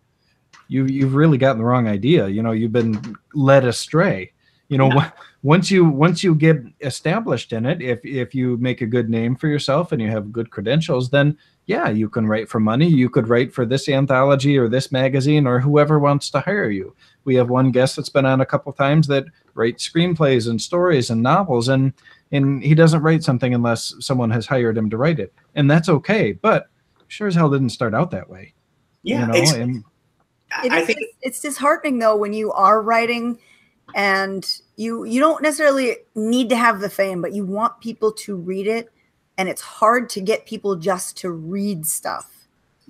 really gotten the wrong idea. You know, you've been led astray. You know, Yeah. once you get established in it, if you make a good name for yourself and you have good credentials, then yeah, you can write for money. You could write for this anthology or this magazine or whoever wants to hire you. We have one guest that's been on a couple times that writes screenplays and stories and novels, and he doesn't write something unless someone has hired him to write it, and that's okay. But sure as hell didn't start out that way. Yeah, You know, and I think It's disheartening though when you are writing and you don't necessarily need to have the fame, but you want people to read it, and it's hard to get people just to read stuff.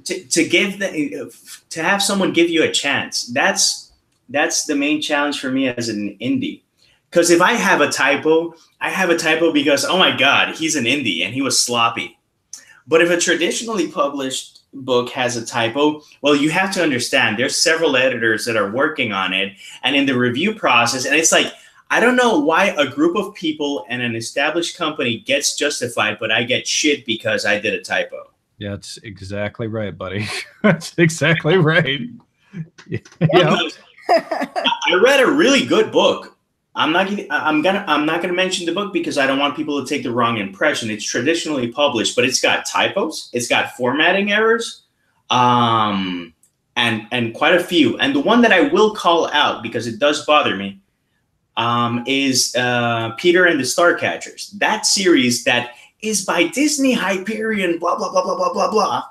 to have someone give you a chance, that's the main challenge for me as an indie. Because if I have a typo because, oh my God, he's an indie and he was sloppy. But if a traditionally published book has a typo, well, you have to understand there's several editors that are working on it and in the review process. And it's like, I don't know why a group of people and an established company gets justified, but I get shit because I did a typo. yeah, that's exactly right, buddy. That's exactly right. Yeah. I read a really good book. I'm not gonna mention the book because I don't want people to take the wrong impression. It's traditionally published, but it's got typos, it's got formatting errors, and quite a few. And the one that I will call out because it does bother me is Peter and the Starcatchers. That series that is by Disney Hyperion, blah blah blah blah blah blah blah.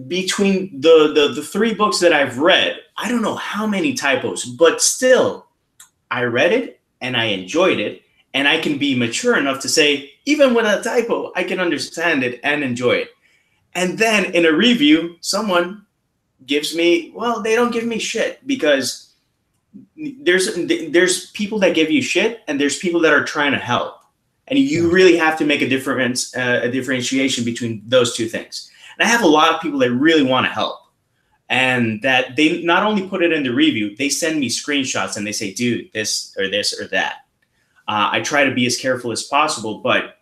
Between the three books that I've read, I don't know how many typos, but still, I read it and I enjoyed it, and I can be mature enough to say, even with a typo, I can understand it and enjoy it. And then in a review, someone gives me, well, they don't give me shit because there's people that give you shit and there's people that are trying to help. And you really have to make a differentiation between those two things. And I have a lot of people that really want to help. And that they not only put it in the review, they send me screenshots and they say, dude, this or that. I try to be as careful as possible, but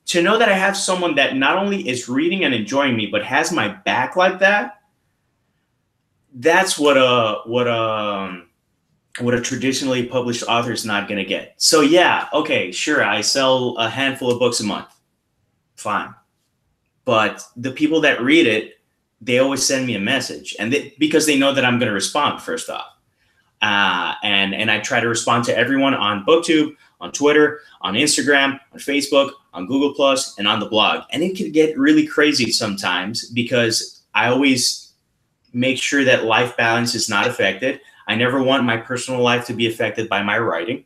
to know that I have someone that not only is reading and enjoying me, but has my back like that, that's what a traditionally published author is not going to get. So yeah, okay, sure, I sell a handful of books a month. Fine. But the people that read it, they always send me a message, and because they know that I'm going to respond first off. And I try to respond to everyone on BookTube, on Twitter, on Instagram, on Facebook, on Google Plus, and on the blog. And it can get really crazy sometimes because I always make sure that life balance is not affected. I never want my personal life to be affected by my writing.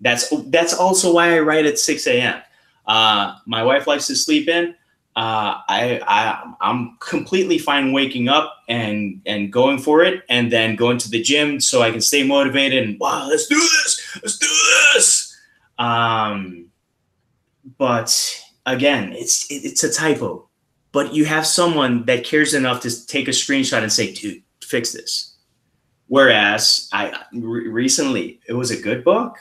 That's also why I write at 6 a.m. My wife likes to sleep in. I'm completely fine waking up and going for it, and then going to the gym so I can stay motivated and wow, let's do this. But again, it's a typo, but you have someone that cares enough to take a screenshot and say, dude, fix this. Whereas recently it was a good book,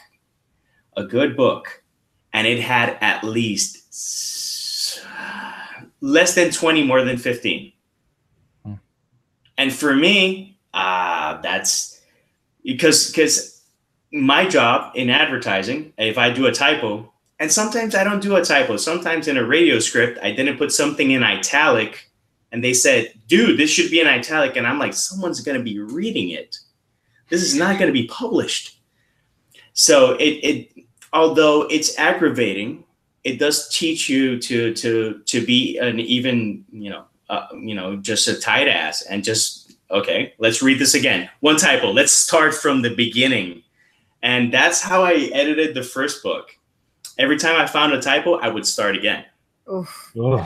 and it had at least less than 20, more than 15. And for me, that's because my job in advertising, if I do a typo, and sometimes I don't do a typo, sometimes in a radio script, I didn't put something in italic and they said, dude, this should be in italic. And I'm like, someone's going to be reading it. This is not going to be published. So it although it's aggravating, it does teach you to be an even, just a tight ass and just, okay, let's read this again. One typo. Let's start from the beginning. And that's how I edited the first book. Every time I found a typo, I would start again. Oof. But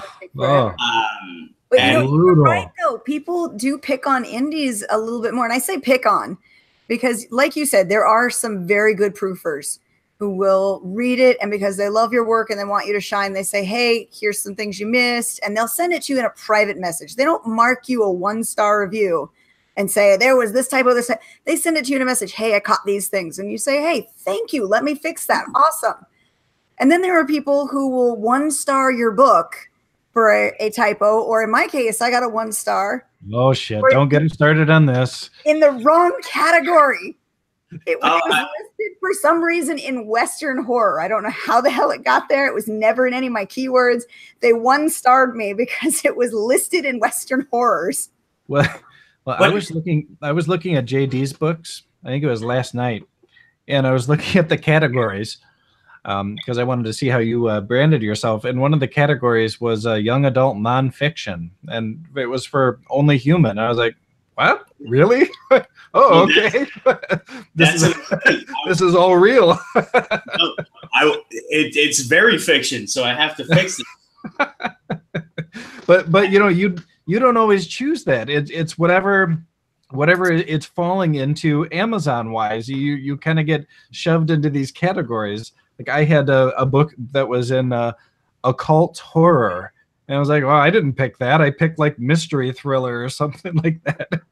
you're right though. People do pick on indies a little bit more. And I say pick on because like you said, there are some very good proofers who will read it, and because they love your work and they want you to shine, they say, hey, here's some things you missed, and they'll send it to you in a private message. They don't mark you a 1-star review and say, there was this typo, this type. They send it to you in a message, hey, I caught these things. And you say, hey, thank you, let me fix that. Awesome. And then there are people who will 1-star your book for a typo, or in my case, I got a 1-star. Oh, shit. Don't get started on this. In the wrong category. It was listed for some reason in Western horror. I don't know how the hell it got there. It was never in any of my keywords. They one-starred me because it was listed in Western horrors. Well, I was looking at JD's books. I think it was last night, and I was looking at the categories because I wanted to see how you branded yourself. And one of the categories was young adult nonfiction, and it was for only human. I was like, what? Really? Oh, okay. This is all real. It's very fiction, so I have to fix it. But you don't always choose that. It's whatever it's falling into Amazon wise. You kind of get shoved into these categories. Like I had a book that was in occult horror, and I was like, well, I didn't pick that. I picked like mystery thriller or something like that.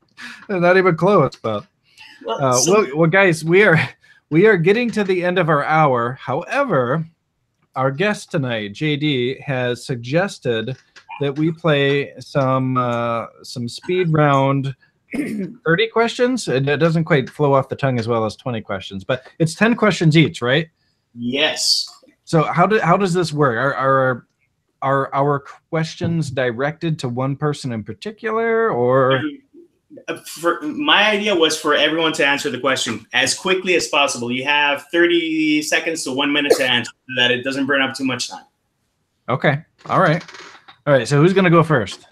Not even close. But well, guys, we are getting to the end of our hour. However, our guest tonight, JD, has suggested that we play some speed round 30 questions. It doesn't quite flow off the tongue as well as 20 questions, but it's 10 questions each, right? Yes. So how does this work? Are our questions directed to one person in particular, or? My idea was for everyone to answer the question as quickly as possible. You have 30 seconds to 1 minute to answer so that it doesn't burn up too much time. Okay. All right. So who's going to go first?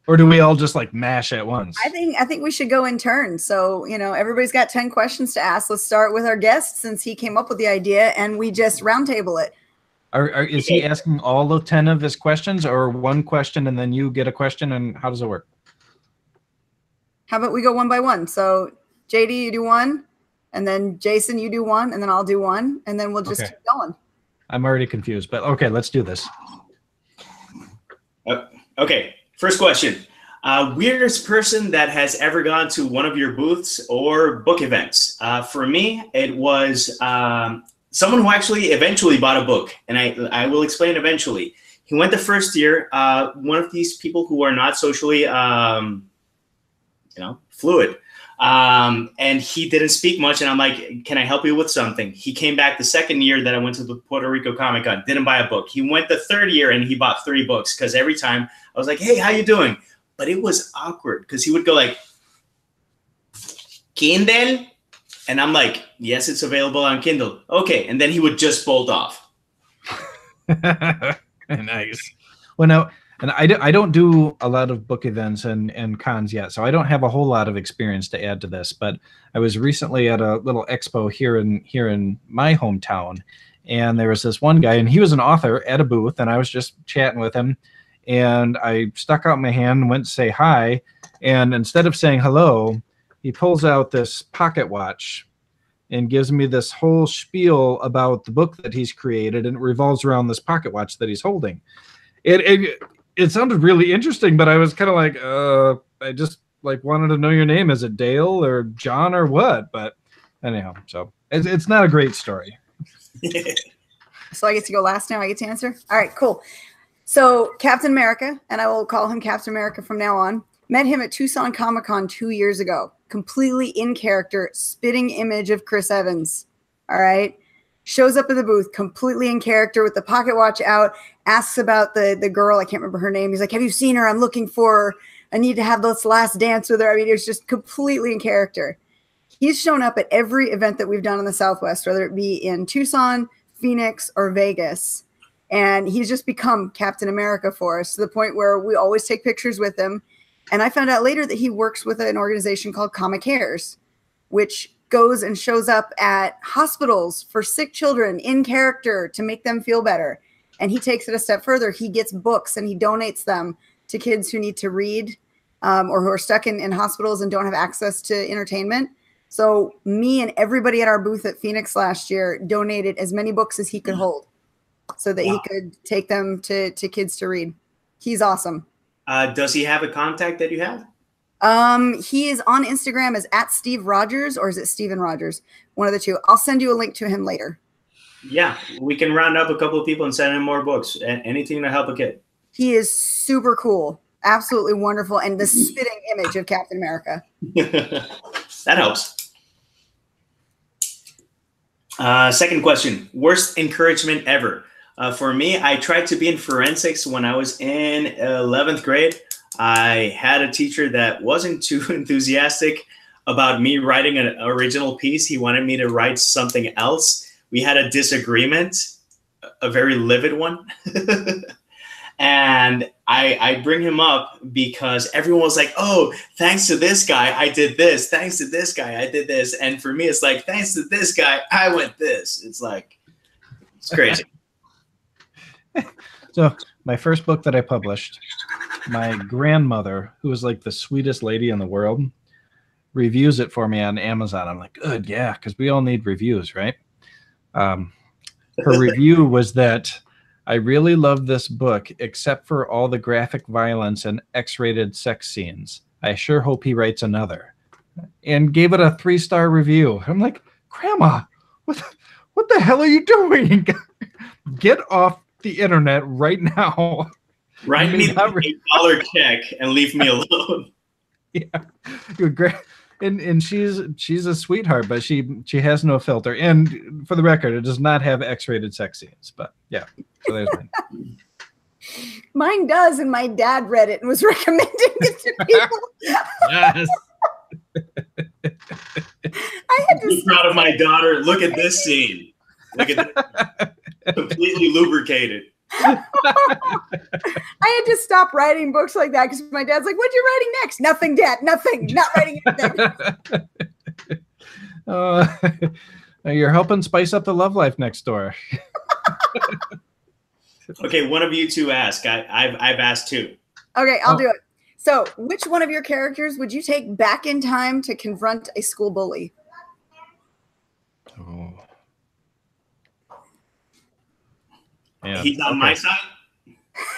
Or do we all just like mash at once? I think we should go in turn. So, everybody's got 10 questions to ask. Let's start with our guest since he came up with the idea and we just roundtable it. Is he asking all the 10 of his questions or one question and then you get a question, and how does it work? How about we go one by one? So JD, you do one, and then Jason, you do one, and then I'll do one, and then we'll just keep going. I'm already confused, but okay, let's do this. Okay, first question. Weirdest person that has ever gone to one of your booths or book events? For me, it was someone who actually eventually bought a book, and I will explain eventually. He went the first year. One of these people who are not socially fluid. And he didn't speak much. And I'm like, can I help you with something? He came back the second year that I went to the Puerto Rico Comic Con, didn't buy a book. He went the third year and he bought 3 books. Cause every time I was like, hey, how you doing? But it was awkward. Cause he would go like, Kindle? And I'm like, yes, it's available on Kindle. Okay. And then he would just bolt off. Nice. Well, now, and I don't do a lot of book events and cons yet, so I don't have a whole lot of experience to add to this. But I was recently at a little expo here in my hometown, and there was this one guy, and he was an author at a booth, and I was just chatting with him, and I stuck out my hand and went to say hi, and instead of saying hello, he pulls out this pocket watch and gives me this whole spiel about the book that he's created, and it revolves around this pocket watch that he's holding. It sounded really interesting, but I was kind of like, I just like wanted to know your name. Is it Dale or John or what? But anyhow, so it's not a great story. So I get to go last now. I get to answer. All right, cool. So Captain America, and I will call him Captain America from now on, met him at Tucson Comic-Con 2 years ago. Completely in character, spitting image of Chris Evans. All right. Shows up at the booth completely in character with the pocket watch out, asks about the girl. I can't remember her name. He's like, have you seen her? I'm looking for her. I need to have this last dance with her. I mean, it was just completely in character. He's shown up at every event that we've done in the Southwest, whether it be in Tucson, Phoenix, or Vegas. And he's just become Captain America for us to the point where we always take pictures with him. And I found out later that he works with an organization called Comic Cares, which goes and shows up at hospitals for sick children in character to make them feel better. And he takes it a step further. He gets books and he donates them to kids who need to read or who are stuck in hospitals and don't have access to entertainment. So me and everybody at our booth at Phoenix last year donated as many books as he could hold so that he could take them to kids to read. He's awesome. Does he have a contact that you have? He is on Instagram as @Steve Rogers, or is it Steven Rogers? One of the two. I'll send you a link to him later. Yeah, we can round up a couple of people and send him more books. Anything to help a kid. He is super cool. Absolutely wonderful. And the spitting image of Captain America. That helps. Second question, worst encouragement ever. For me, I tried to be in forensics when I was in 11th grade. I had a teacher that wasn't too enthusiastic about me writing an original piece. He wanted me to write something else. We had a disagreement, a very livid one. And I bring him up because everyone was like, oh, thanks to this guy, I did this. Thanks to this guy, I did this. And for me, it's like, thanks to this guy, I went this. It's like, it's crazy. So my first book that I published, my grandmother, who was like the sweetest lady in the world, reviews it for me on Amazon. I'm like, good, yeah, because we all need reviews, right? Her review was that I really love this book, except for all the graphic violence and X-rated sex scenes. I sure hope he writes another. And gave it a 3-star review. I'm like, Grandma, what the hell are you doing? Get off the internet right now. Write me the $8 check and leave me alone. Yeah, you're great. And she's a sweetheart, but she has no filter. And for the record, it does not have X-rated sex scenes. But yeah, so there's mine. Mine does, and my dad read it and was recommending it to people. Yes. I had to be proud of my daughter. Look at this scene. Look at this. Completely lubricated. I had to stop writing books like that because my dad's like, "What you writing next?" Nothing, Dad. Nothing. Not writing anything. You're helping spice up the love life next door. Okay, one of you two ask. I've asked two. Okay, I'll do it. So, which one of your characters would you take back in time to confront a school bully? Oh. Yeah, he's on my side.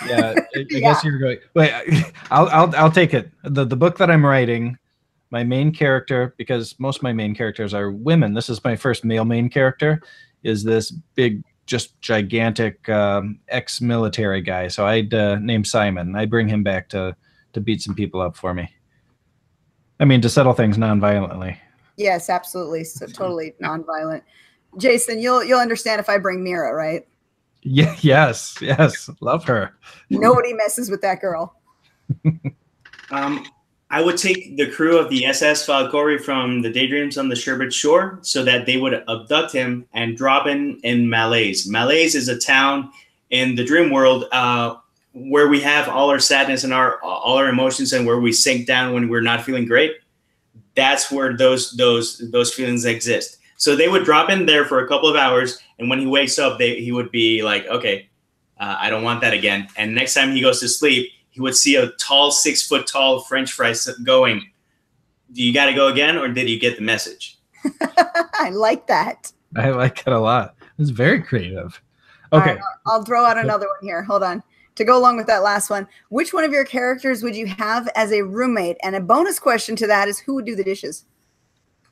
Yeah, I guess you're going. Wait, I'll take it. The book that I'm writing, my main character, because most of my main characters are women. This is my first male main character. Is this big, just gigantic ex-military guy? So I'd name Simon. I'd bring him back to beat some people up for me. I mean, to settle things non-violently. Yes, absolutely. So totally non-violent. Jason, you'll understand if I bring Mira, right? Yeah, yes, love her. Nobody messes with that girl. I would take the crew of the SS Falcori from the Daydreams on the Sherbet Shore so that they would abduct him and drop him in Malaise. Malaise is a town in the dream world where we have all our sadness and all our emotions, and where we sink down when we're not feeling great. That's where those feelings exist. So they would drop in there for a couple of hours, and when he wakes up, he would be like, okay, I don't want that again. And next time he goes to sleep, he would see a tall, 6-foot tall French fry going, do you got to go again, or did you get the message? I like that. I like it a lot. It's very creative. Okay. Right, I'll throw out another one here. Hold on. To go along with that last one, which one of your characters would you have as a roommate? And a bonus question to that is, who would do the dishes?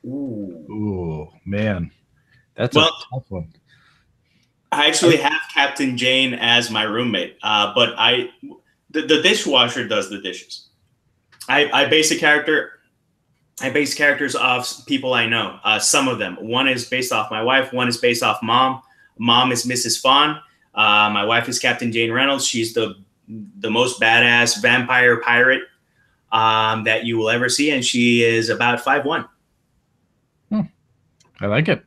Ooh, man. That's a tough one. I actually have Captain Jane as my roommate, but the dishwasher does the dishes. I base characters off people I know. Some of them. One is based off my wife. One is based off Mom. Mom is Mrs. Fawn. My wife is Captain Jane Reynolds. She's the most badass vampire pirate that you will ever see, and she is about 5'1". I like it.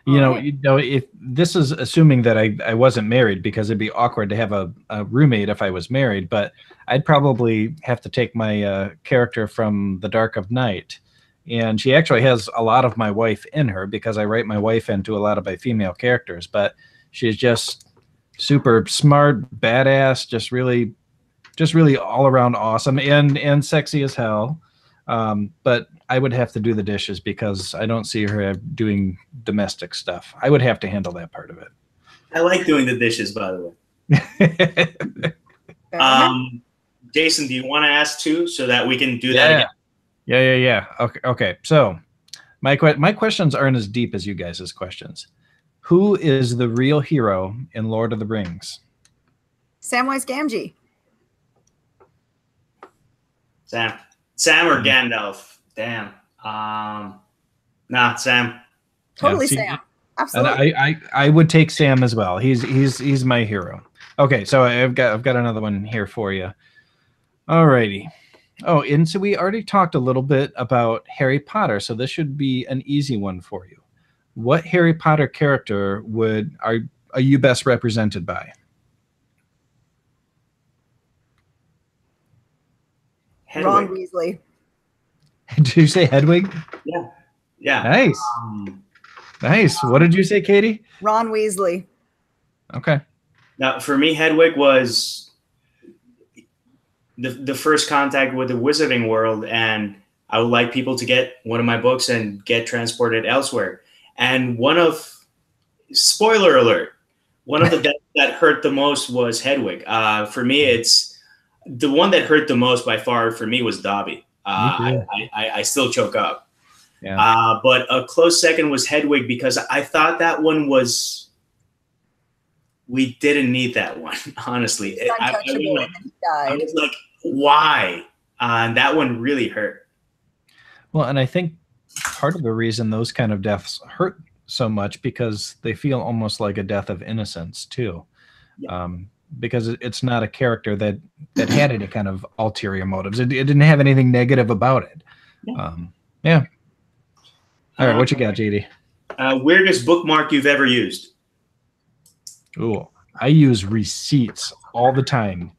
You know, if this is assuming that I wasn't married, because it'd be awkward to have a roommate if I was married, but I'd probably have to take my character from The Dark of Night. And she actually has a lot of my wife in her, because I write my wife into a lot of my female characters, but she's just super smart, badass, just really all around awesome and sexy as hell. But I would have to do the dishes because I don't see her doing domestic stuff. I would have to handle that part of it. I like doing the dishes, by the way. Jason, do you want to ask too, so that we can do that again? Yeah. Okay. So my questions aren't as deep as you guys' questions. Who is the real hero in Lord of the Rings? Samwise Gamgee. Sam or Gandalf? Damn. Nah, Sam. Totally Sam. Absolutely. And I would take Sam as well. He's my hero. Okay, so I've got another one here for you. Alrighty. Oh, and so we already talked a little bit about Harry Potter, so this should be an easy one for you. What Harry Potter character are you best represented by? Hedwig. Ron Weasley. Did you say Hedwig? Yeah. Yeah. Nice. Nice. What did you say, Katie? Ron Weasley. Okay. Now, for me, Hedwig was the first contact with the wizarding world, and I would like people to get one of my books and get transported elsewhere. And spoiler alert, one of the deaths that hurt the most was Hedwig. For me, it's the one that hurt the most by far for me was Dobby. I still choke up. Yeah. But a close second was Hedwig because I thought that one we didn't need that one, honestly. I was like, why? And that one really hurt. Well, and I think part of the reason those kind of deaths hurt so much because they feel almost like a death of innocence too. Yeah. Because it's not a character that had any kind of ulterior motives. It didn't have anything negative about it. Yeah. All right, what you got, JD? Weirdest bookmark you've ever used? Ooh, I use receipts all the time.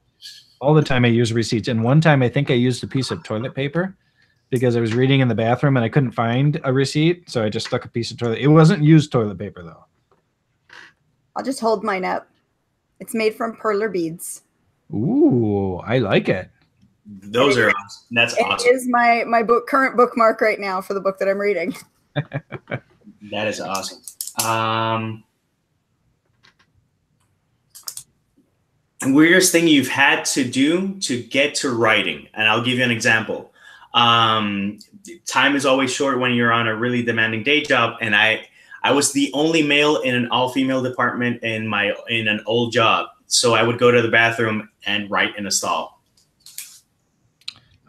All the time I use receipts. And one time I think I used a piece of toilet paper because I was reading in the bathroom and I couldn't find a receipt. So I just stuck a piece of toilet. It wasn't used toilet paper, though. I'll just hold mine up. It's made from perler beads. Ooh, I like it. Those are awesome. That's awesome. It is my current bookmark right now for the book that I'm reading. That is awesome. Weirdest thing you've had to do to get to writing, and I'll give you an example. Time is always short when you're on a really demanding day job, and I was the only male in an all-female department in an old job, so I would go to the bathroom and write in a stall.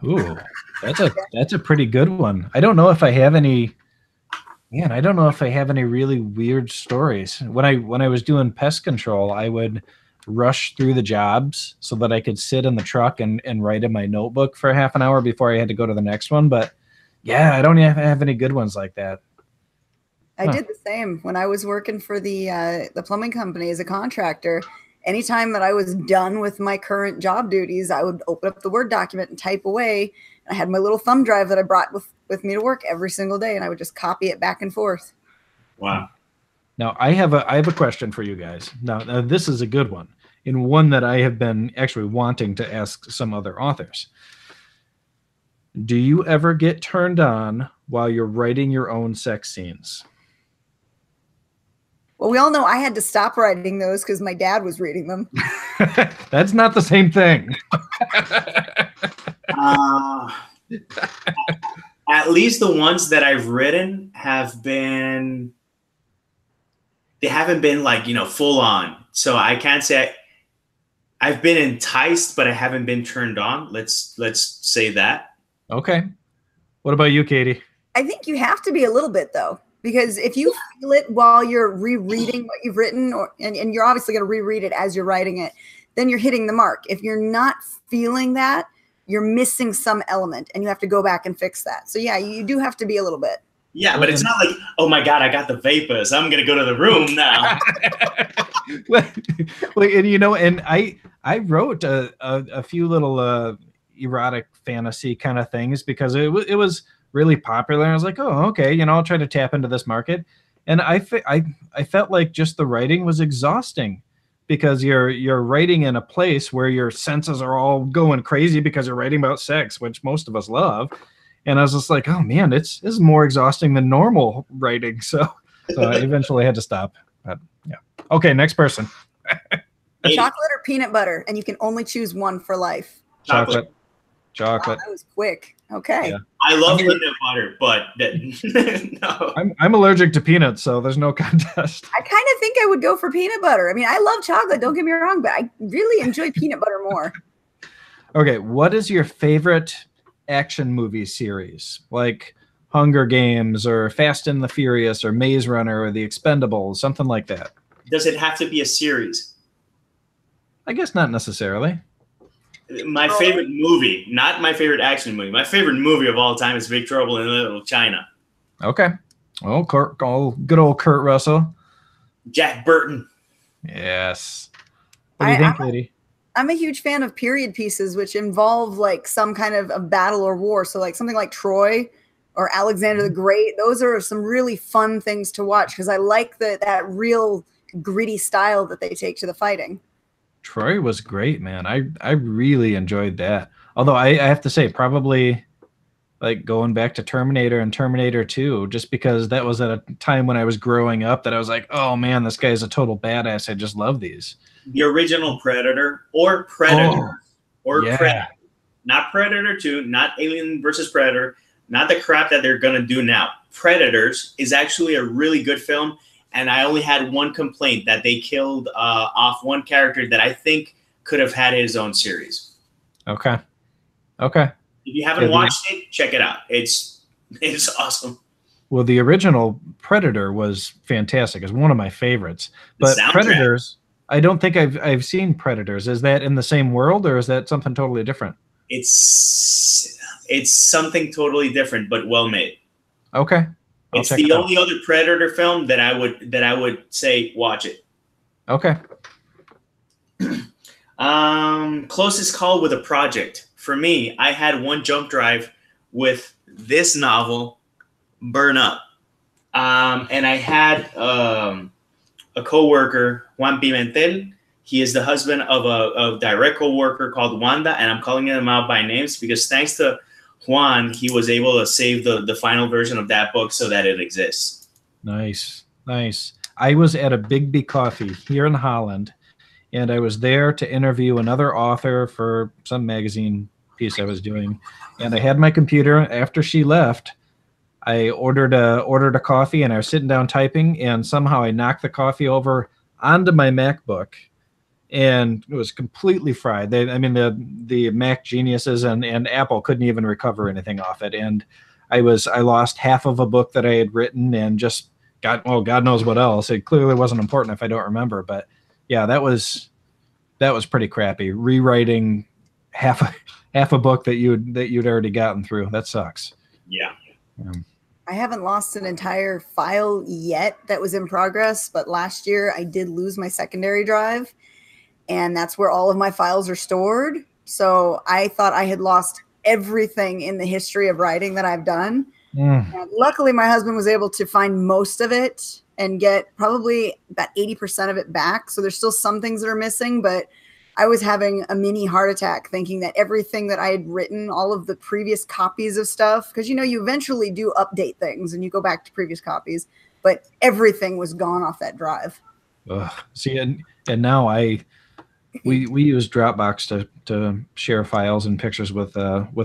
Ooh, that's a pretty good one. I don't know if I have any. Man, I don't know if I have any really weird stories. When I was doing pest control, I would rush through the jobs so that I could sit in the truck and write in my notebook for half an hour before I had to go to the next one. But yeah, I don't have any good ones like that. I did the same when I was working for the plumbing company as a contractor. Anytime that I was done with my current job duties, I would open up the Word document and type away. I had my little thumb drive that I brought with me to work every single day, and I would just copy it back and forth. Wow. Now I have a question for you guys. Now this is a good one, and one that I have been actually wanting to ask some other authors. Do you ever get turned on while you're writing your own sex scenes? Well, we all know I had to stop writing those because my dad was reading them. That's not the same thing. At least the ones that I've written they haven't been like, full on. So I can't say I've been enticed, but I haven't been turned on. Let's say that. Okay. What about you, Katie? I think you have to be a little bit, though, because if you feel it while you're rereading what you've written, and you're obviously going to reread it as you're writing it, then you're hitting the mark. If you're not feeling that, you're missing some element, and you have to go back and fix that. So yeah, you do have to be a little bit. Yeah, but it's not like, oh my God, I got the vapors, I'm gonna go to the room now. And I wrote a few little erotic fantasy kind of things because it was really popular. I was like, oh, okay, I'll try to tap into this market. And I felt like just the writing was exhausting because you're writing in a place where your senses are all going crazy because you're writing about sex, which most of us love. And I was just like, oh man, this is more exhausting than normal writing. So I eventually had to stop. But yeah. Okay, next person. Chocolate or peanut butter, and you can only choose one for life. Chocolate. Wow, that was quick. Okay. Yeah. I love peanut butter, but no. I'm allergic to peanuts, so there's no contest. I kind of think I would go for peanut butter. I mean, I love chocolate, don't get me wrong, but I really enjoy peanut butter more. Okay, what is your favorite action movie series? Like Hunger Games or Fast and the Furious or Maze Runner or The Expendables, something like that. Does it have to be a series? I guess not necessarily. My favorite movie, not my favorite action movie. My favorite movie of all time is Big Trouble in Little China. Okay. Oh, good old Kurt Russell. Jack Burton. Yes. What do you think, Katie? I'm a huge fan of period pieces which involve like some kind of a battle or war. So like something like Troy or Alexander the Great. Those are some really fun things to watch because I like that real gritty style that they take to the fighting. Troy was great, man. I really enjoyed that. Although I have to say, probably like going back to Terminator and Terminator 2, just because that was at a time when I was growing up that I was like, oh man, this guy's a total badass. I just love these. The original Predator or Predator Predator. Not Predator 2, not Alien versus Predator, not the crap that they're going to do now. Predators is actually a really good film. And I only had one complaint that they killed off one character that I think could have had his own series. Okay. Okay. If you haven't watched it, check it out. It's awesome. Well, the original Predator was fantastic. It's one of my favorites. But Predators, I don't think I've seen Predators. Is that in the same world or is that something totally different? It's something totally different, but well made. Okay. It's the only other Predator film that I would say watch it. Okay. Closest call with a project. For me, I had one jump drive with this novel, Burn Up. And I had a coworker, Juan Pimentel. He is the husband of a direct coworker called Wanda, and I'm calling him out by names because thanks to Juan, he was able to save the final version of that book so that it exists. Nice. Nice. I was at a Big B Coffee here in Holland, and I was there to interview another author for some magazine piece I was doing. And I had my computer. After she left, I ordered a coffee, and I was sitting down typing, and somehow I knocked the coffee over onto my MacBook. And it was completely fried. The Mac geniuses and Apple couldn't even recover anything off it. And I lost half of a book that I had written and just God knows what else. It clearly wasn't important if I don't remember. But yeah, that was pretty crappy. Rewriting half a book that you'd already gotten through. That sucks. Yeah. I haven't lost an entire file yet that was in progress, but last year I did lose my secondary drive. And that's where all of my files are stored. So I thought I had lost everything in the history of writing that I've done. And luckily, my husband was able to find most of it and get probably about 80% of it back. So there's still some things that are missing, but I was having a mini heart attack thinking that everything that I had written, all of the previous copies of stuff, because, you eventually do update things and you go back to previous copies, but everything was gone off that drive. See, and now we use Dropbox to share files and pictures with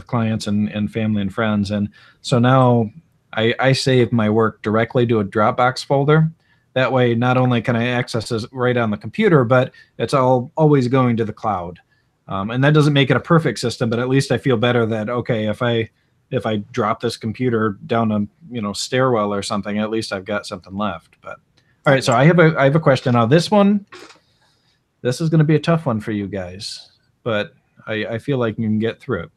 clients and family and friends. And so now I save my work directly to a Dropbox folder. That way, not only can I access it right on the computer, but it's always going to the cloud. And that doesn't make it a perfect system, but at least I feel better that, okay, if I drop this computer down a stairwell or something, at least I've got something left. But all right, so I have a question now. This is going to be a tough one for you guys, but I feel like you can get through it.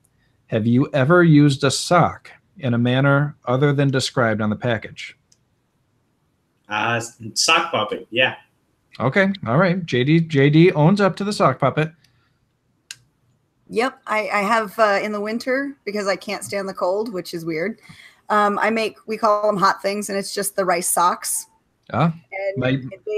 Have you ever used a sock in a manner other than described on the package? Sock puppet, yeah. Okay, all right. JD owns up to the sock puppet. Yep, I have in the winter because I can't stand the cold, which is weird. We call them hot things, and it's just the rice socks. And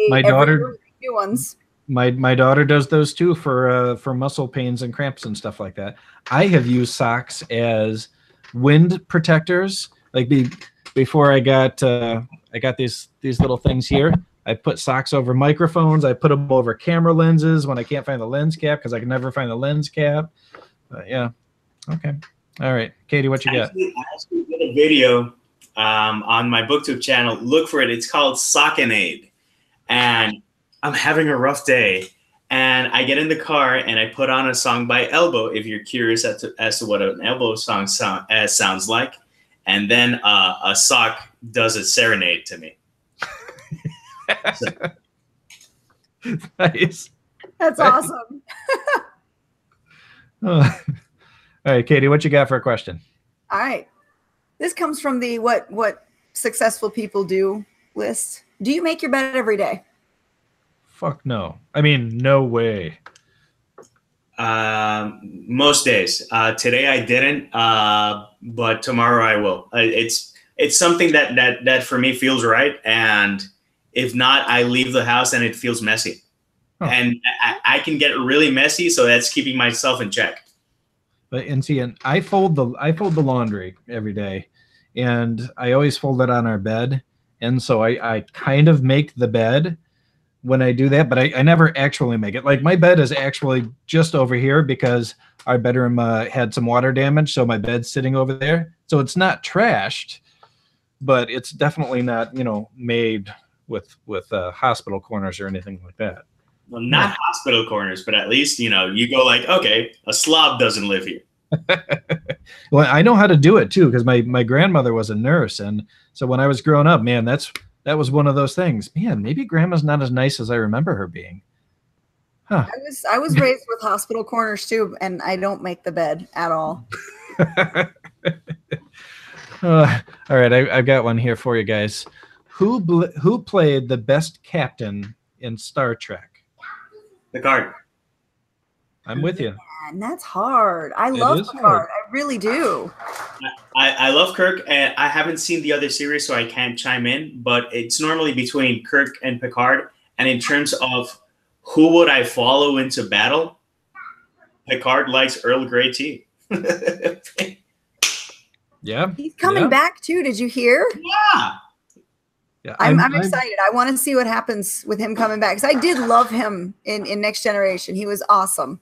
my daughter new ones. My daughter does those too for muscle pains and cramps and stuff like that. I have used socks as wind protectors. Like before I got these little things here. I put socks over microphones. I put them over camera lenses when I can't find the lens cap because I can never find the lens cap. Yeah. Okay. All right. Katie, what you got? I actually did a video on my BookTube channel. Look for it. It's called Sockinade. And I'm having a rough day. And I get in the car and I put on a song by Elbow, if you're curious as to what an Elbow song sounds like. and then a sock does a serenade to me. So, Nice. That's awesome. Oh. All right, Katie, what you got for a question? All right. This comes from the what successful people do list. Do you make your bed every day? Fuck no. I mean, no way. most days. Today I didn't, but tomorrow I will. It's something that for me feels right, and if not, I leave the house and it feels messy. Oh. And I can get really messy, so that's keeping myself in check. But and I fold the laundry every day, and I always fold it on our bed, and so I kind of make the bed when I do that, but I never actually make it. Like, my bed is actually just over here because our bedroom had some water damage, so my bed's sitting over there. So it's not trashed, but it's definitely not, made with hospital corners or anything like that. Well, not hospital corners, but at least, you go like, okay, a slob doesn't live here. Well, I know how to do it too, because my grandmother was a nurse, and so when I was growing up, man, that was one of those things. Man, maybe grandma's not as nice as I remember her being. Huh. I was raised with hospital corners too, and I don't make the bed at all. All right, I've got one here for you guys. Who played the best captain in Star Trek? Picard. I'm with you. Man, that's hard. I love Picard. I really do. I love Kirk, and I haven't seen the other series, so I can't chime in, but it's normally between Kirk and Picard. And in terms of who would I follow into battle, Picard likes Earl Grey tea. Yeah. He's coming back too. Did you hear? Yeah. Yeah, I'm excited. I want to see what happens with him coming back, because I did love him in Next Generation. He was awesome.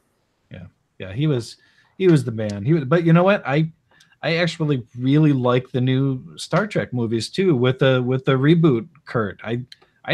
Yeah, he was the man. But you know what? I actually really like the new Star Trek movies too, with the reboot Kurt. I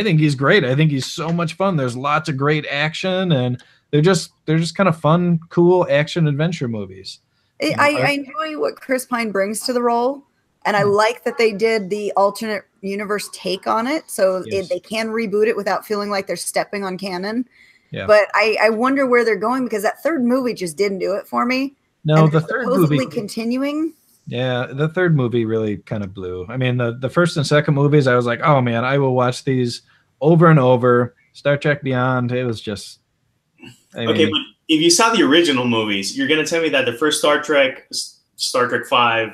think he's great. I think he's so much fun. There's lots of great action, and they're just kind of fun, cool action adventure movies. I enjoy what Chris Pine brings to the role. And I like that they did the alternate universe take on it, so they can reboot it without feeling like they're stepping on canon. Yeah. But I wonder where they're going, because that third movie just didn't do it for me. No, the third movie continuing. Yeah, the third movie really kind of blew. I mean, the first and second movies, I was like, oh man, I will watch these over and over. Star Trek Beyond, it was just. But if you saw the original movies, you're gonna tell me that the first Star Trek 5.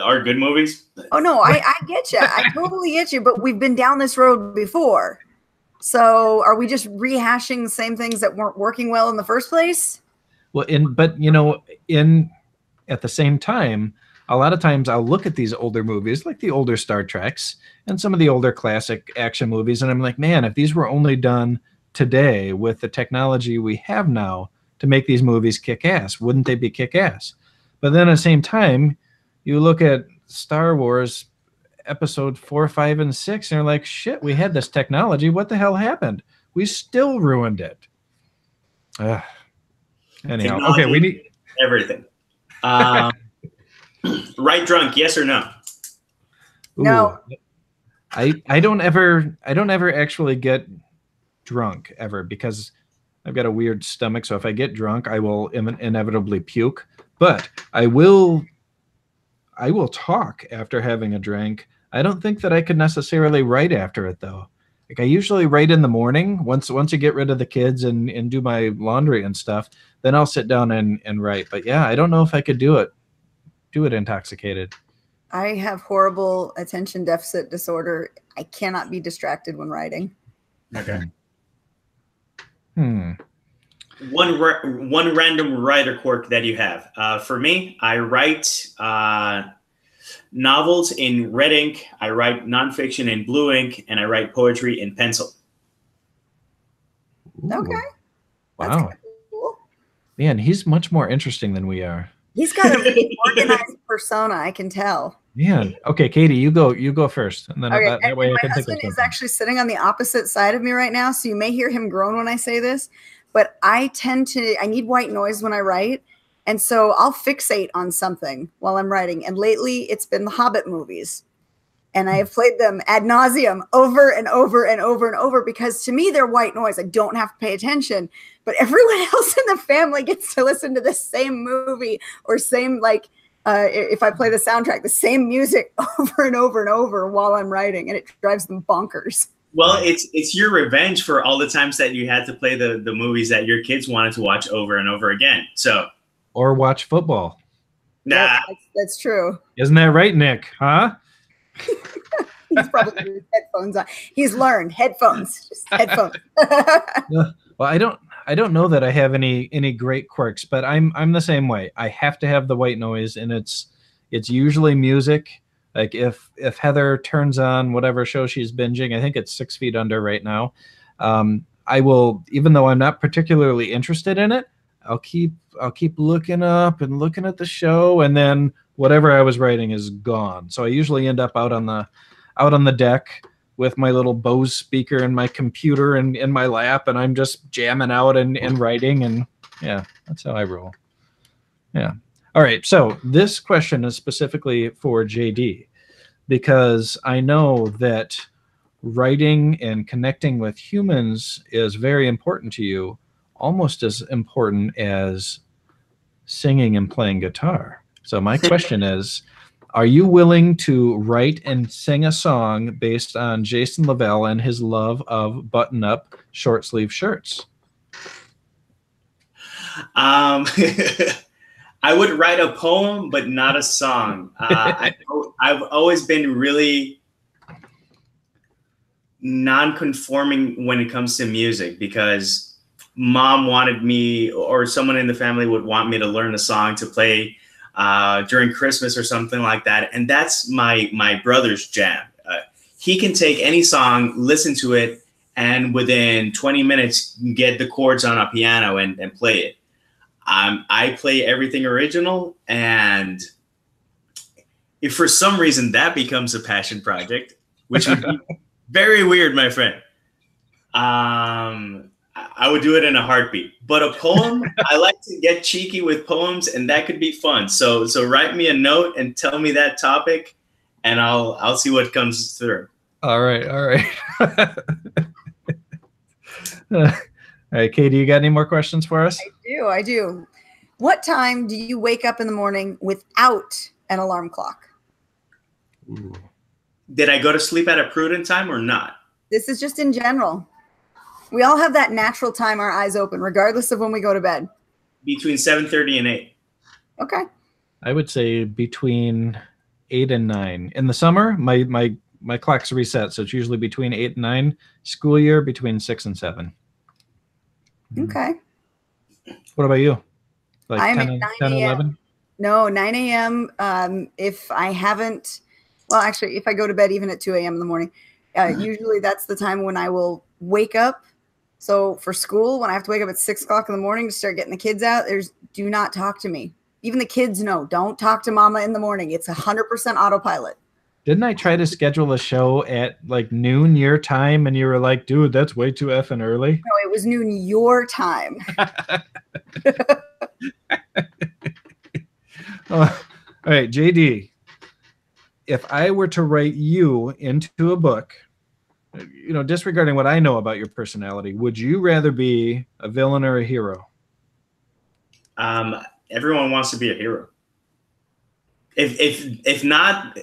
Are good movies. Oh no, I get you. I totally get you. But we've been down this road before. So are we just rehashing the same things that weren't working well in the first place? Well, at the same time, a lot of times I'll look at these older movies, like the older Star Treks and some of the older classic action movies, and I'm like, man, if these were only done today with the technology we have now to make these movies kick ass, wouldn't they be kick ass? But then at the same time, you look at Star Wars episode 4, 5, and 6, and you're like, shit, we had this technology. What the hell happened? We still ruined it. Anyhow, technology, okay, we need everything. Right drunk, yes or no? No. I don't ever actually get drunk ever, because I've got a weird stomach. So if I get drunk, I will inevitably puke. But I will talk after having a drink. I don't think that I could necessarily write after it, though. Like, I usually write in the morning. Once you get rid of the kids and do my laundry and stuff, then I'll sit down and write. But yeah, I don't know if I could do it intoxicated. I have horrible attention deficit disorder. I cannot be distracted when writing. Okay. One random writer quirk that you have. For me, I write novels in red ink, I write nonfiction in blue ink, and I write poetry in pencil. Okay. Wow. That's cool. Man, he's much more interesting than we are. He's got a really organized persona, I can tell. Man. Okay, Katie, you go first. And then that way I can think of something. My husband is actually sitting on the opposite side of me right now, so you may hear him groan when I say this. But I need white noise when I write. And so I'll fixate on something while I'm writing. And lately it's been the Hobbit movies. And I have played them ad nauseum over and over and over and over because to me, they're white noise. I don't have to pay attention. But everyone else in the family gets to listen to the same movie or same, like, if I play the soundtrack, the same music over and over and over while I'm writing. And it drives them bonkers. Well, it's your revenge for all the times that you had to play the movies that your kids wanted to watch over and over again. So, or watch football. Nah, that's true. Isn't that right, Nick? Huh? He's probably with headphones on. He's learned headphones, just headphones. Well, I don't know that I have any great quirks, but I'm the same way. I have to have the white noise, and it's usually music. Like if Heather turns on whatever show she's binging, I think it's 6 Feet Under right now. I will, even though I'm not particularly interested in it, I'll keep looking up and looking at the show, and then whatever I was writing is gone. So I usually end up out on the deck with my little Bose speaker and my computer in my lap, and I'm just jamming out and writing, and yeah, that's how I roll. Yeah. All right, so this question is specifically for JD because I know that writing and connecting with humans is very important to you, almost as important as singing and playing guitar. So my question is, are you willing to write and sing a song based on Jason Lavelle and his love of button-up short-sleeve shirts? I would write a poem, but not a song. I've always been really non-conforming when it comes to music because mom wanted me, or someone in the family would want me to learn a song to play during Christmas or something like that. And that's my brother's jam. He can take any song, listen to it, and within 20 minutes get the chords on a piano and play it. I play everything original, and if for some reason that becomes a passion project, which would be very weird, my friend, I would do it in a heartbeat. But a poem, I like to get cheeky with poems, and that could be fun. So write me a note and tell me that topic, and I'll see what comes through. All right. All right, Katie, you got any more questions for us? I do. What time do you wake up in the morning without an alarm clock? Ooh. Did I go to sleep at a prudent time or not? This is just in general. We all have that natural time our eyes open, regardless of when we go to bed. Between 7:30 and 8. Okay. I would say between 8 and 9. In the summer, my clock's reset, so it's usually between 8 and 9. School year, between 6 and 7. Okay. What about you? Like I'm 10, at 9 10 11? No, 9 a.m. If I haven't, well, actually, if I go to bed even at 2 a.m. in the morning, usually that's the time when I will wake up. So for school, when I have to wake up at 6 o'clock in the morning to start getting the kids out, do not talk to me. Even the kids know, don't talk to mama in the morning. It's 100% autopilot. Didn't I try to schedule a show at like noon your time, and you were like, dude, that's way too effing early? No, it was noon your time. All right, JD, if I were to write you into a book, disregarding what I know about your personality, would you rather be a villain or a hero? Everyone wants to be a hero. If not...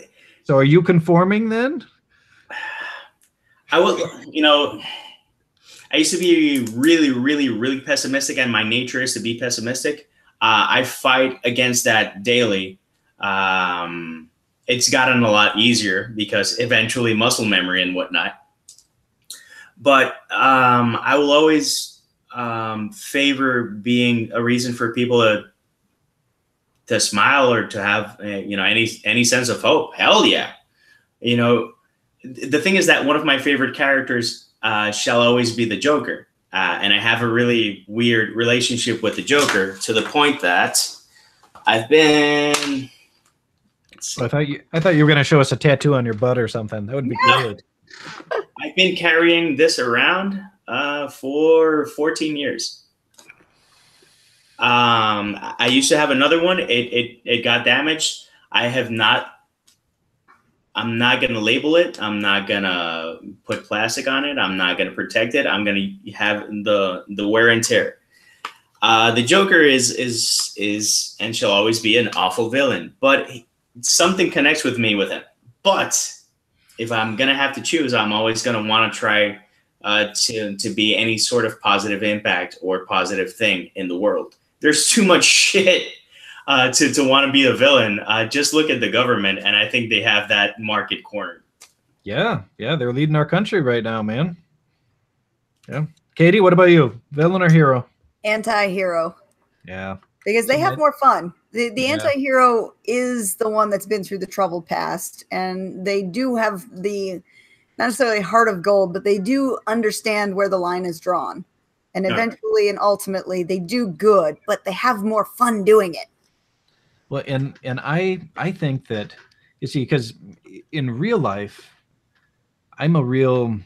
So are you conforming then? I would, I used to be really, really, really pessimistic, and my nature is to be pessimistic. I fight against that daily. It's gotten a lot easier because eventually muscle memory and whatnot. But I will always favor being a reason for people to smile or to have any sense of hope. Hell yeah. The thing is that one of my favorite characters shall always be the Joker. And I have a really weird relationship with the Joker to the point that I've been... I thought you were going to show us a tattoo on your butt or something. That would be great. I've been carrying this around for 14 years. I used to have another one. It got damaged. I'm not going to label it. I'm not going to put plastic on it. I'm not going to protect it. I'm going to have the wear and tear. The Joker is and shall always be an awful villain, but something connects with me with him. But if I'm going to have to choose, I'm always going to want to try to be any sort of positive impact or positive thing in the world. There's too much shit to want to be a villain. Just look at the government, and I think they have that market cornered. Yeah, they're leading our country right now, man. Yeah. Katie, what about you? Villain or hero? Anti-hero. Yeah. Because they have more fun. The Yeah. anti-hero is the one that's been through the troubled past, and they do have the, not necessarily heart of gold, but they do understand where the line is drawn. And eventually and ultimately they do good, but they have more fun doing it. Well, and I think that, you see, because in real life, I'm a real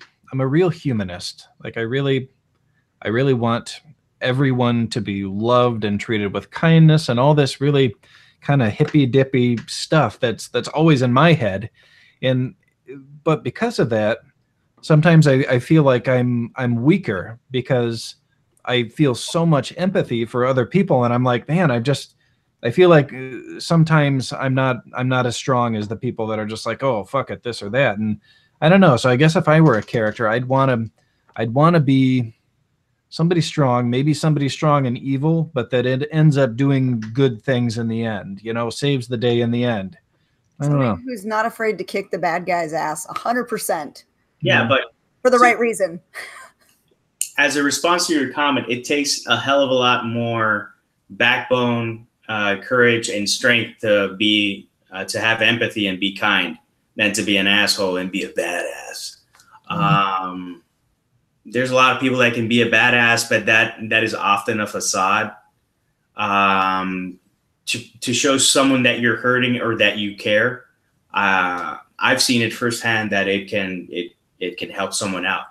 humanist. Like I really want everyone to be loved and treated with kindness and all this really kind of hippy dippy stuff that's always in my head. But because of that, sometimes I feel like I'm weaker because I feel so much empathy for other people, and I'm like, man, I feel like sometimes I'm not as strong as the people that are just like, oh, fuck it, this or that. And I don't know. So I guess if I were a character, I'd want to be somebody strong, maybe somebody strong and evil, but that it ends up doing good things in the end, saves the day in the end. I don't know. Who's not afraid to kick the bad guy's ass 100%. Yeah, but for the right reason. As a response to your comment, it takes a hell of a lot more backbone, courage, and strength to have empathy and be kind than to be an asshole and be a badass. There's a lot of people that can be a badass, but that is often a facade to show someone that you're hurting or that you care. I've seen it firsthand that it can help someone out.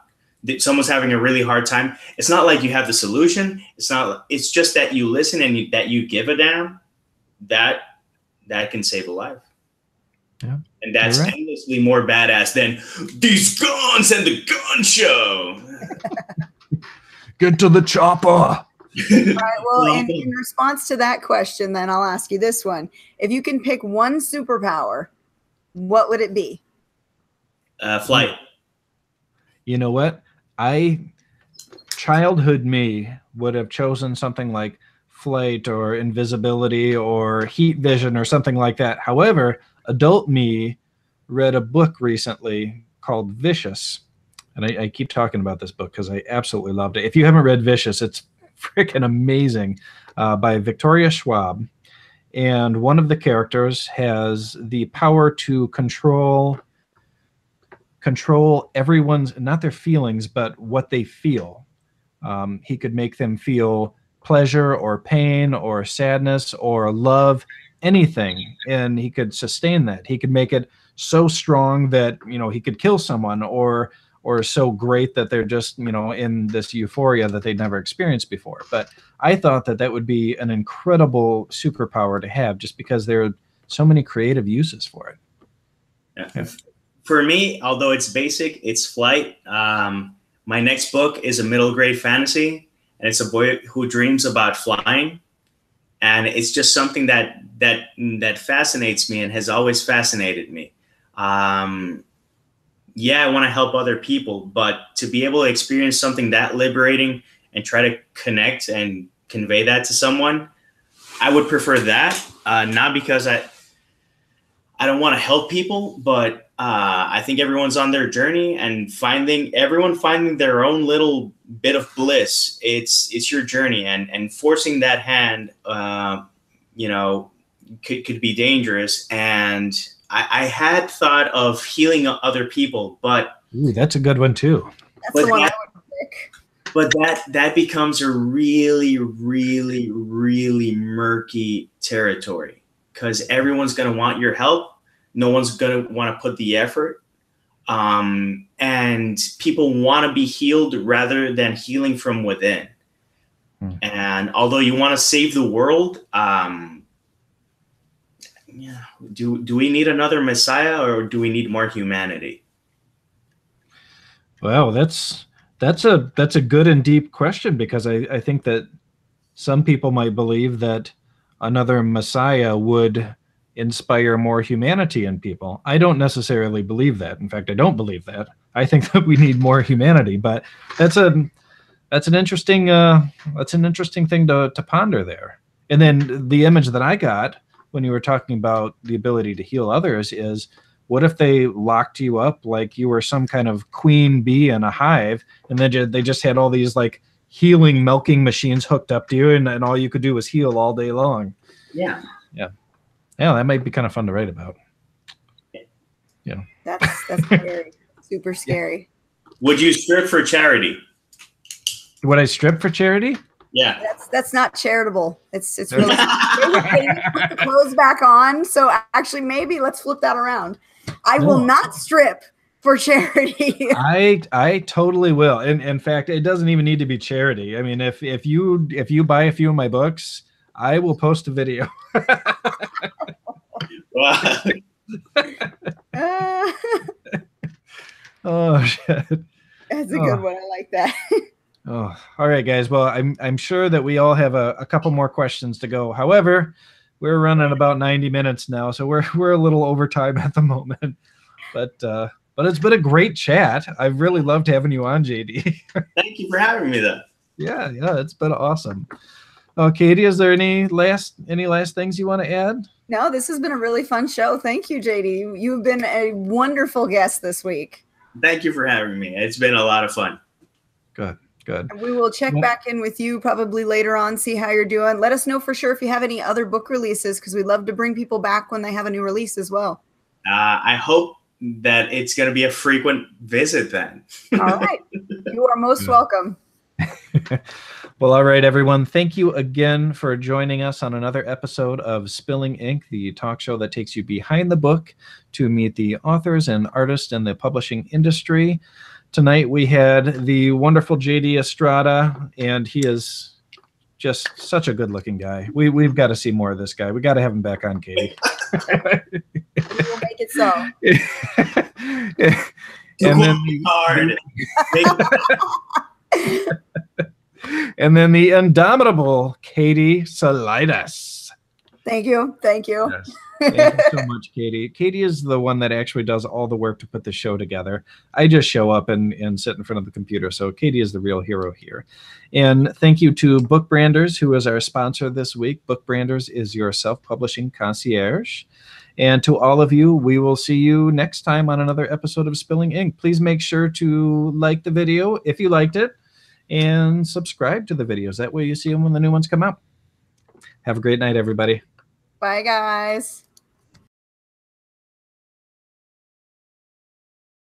Someone's having a really hard time. It's not like you have the solution. It's just that you listen and that you give a damn. That can save a life. Yeah. And that's endlessly more badass than these guns and the gun show. Get to the chopper. All right, well, in response to that question, then I'll ask you this one. If you can pick one superpower, what would it be? Flight. You know what? Childhood me would have chosen something like flight or invisibility or heat vision or something like that. However, adult me read a book recently called Vicious. And I keep talking about this book because I absolutely loved it. If you haven't read Vicious, it's freaking amazing, by Victoria Schwab. And one of the characters has the power to control everyone's, not their feelings, but what they feel. He could make them feel pleasure or pain or sadness or love, anything, and he could sustain that. He could make it so strong that he could kill someone, or so great that they're just in this euphoria that they'd never experienced before. But I thought that would be an incredible superpower to have, just because there are so many creative uses for it. Yeah. For me, although it's basic, it's flight. My next book is a middle grade fantasy, and it's a boy who dreams about flying. And it's just something that fascinates me and has always fascinated me. Yeah, I want to help other people, but to be able to experience something that liberating and try to connect and convey that to someone, I would prefer that. Not because I don't want to help people, but I think everyone's on their journey, and everyone finding their own little bit of bliss. It's your journey, and forcing that hand, could be dangerous. And I had thought of healing other people, but ooh, that's a good one too. That's the one I would pick. But that becomes a really, really, really murky territory, because everyone's going to want your help. No one's going to want to put the effort. And people want to be healed rather than healing from within. And although you want to save the world, yeah, do we need another Messiah, or do we need more humanity? Well, that's a good and deep question, because I think that some people might believe that another Messiah would inspire more humanity in people. I don't necessarily believe that. In fact, I don't believe that. I think that we need more humanity, but that's an interesting thing to ponder there. And then the image that I got when you were talking about the ability to heal others is, what if they locked you up like you were some kind of queen bee in a hive, and then they just had all these like healing milking machines hooked up to you, and all you could do was heal all day long? Yeah. Yeah, that might be kind of fun to write about. Yeah. That's scary. Super scary. Would you strip for charity? Would I strip for charity? Yeah. That's not charitable. It's really put the clothes back on. So actually, maybe let's flip that around. I will not strip for charity. I totally will. In fact, it doesn't even need to be charity. I mean, if you buy a few of my books, I will post a video. Oh shit. That's a good one. I like that. Oh, all right, guys. Well, I'm sure that we all have a couple more questions to go. However, we're running about 90 minutes now, so we're a little over time at the moment. But it's been a great chat. I've really loved having you on, JD. Thank you for having me, though. Yeah, it's been awesome. Katie, is there any last things you want to add? No, this has been a really fun show. Thank you, JD. You've been a wonderful guest this week. Thank you for having me. It's been a lot of fun. Good. And we will check back in with you probably later on, see how you're doing. Let us know for sure if you have any other book releases, because we'd love to bring people back when they have a new release as well. I hope that it's going to be a frequent visit then. All right. You are most welcome. Well, all right, everyone. Thank you again for joining us on another episode of Spilling Ink, the talk show that takes you behind the book to meet the authors and artists in the publishing industry. Tonight we had the wonderful JD Estrada, and he is just such a good-looking guy. We've got to see more of this guy. We got to have him back on, Katie. We will make it so. And then the indomitable Katie Salidas. Thank you. Yes. Thank you so much, Katie. Katie is the one that actually does all the work to put the show together. I just show up and sit in front of the computer. So Katie is the real hero here. And thank you to Book Branders, who is our sponsor this week. Book Branders is your self-publishing concierge. And to all of you, we will see you next time on another episode of Spilling Ink. Please make sure to like the video if you liked it, and subscribe to the videos. That way you see them when the new ones come out. Have a great night, everybody. Bye, guys.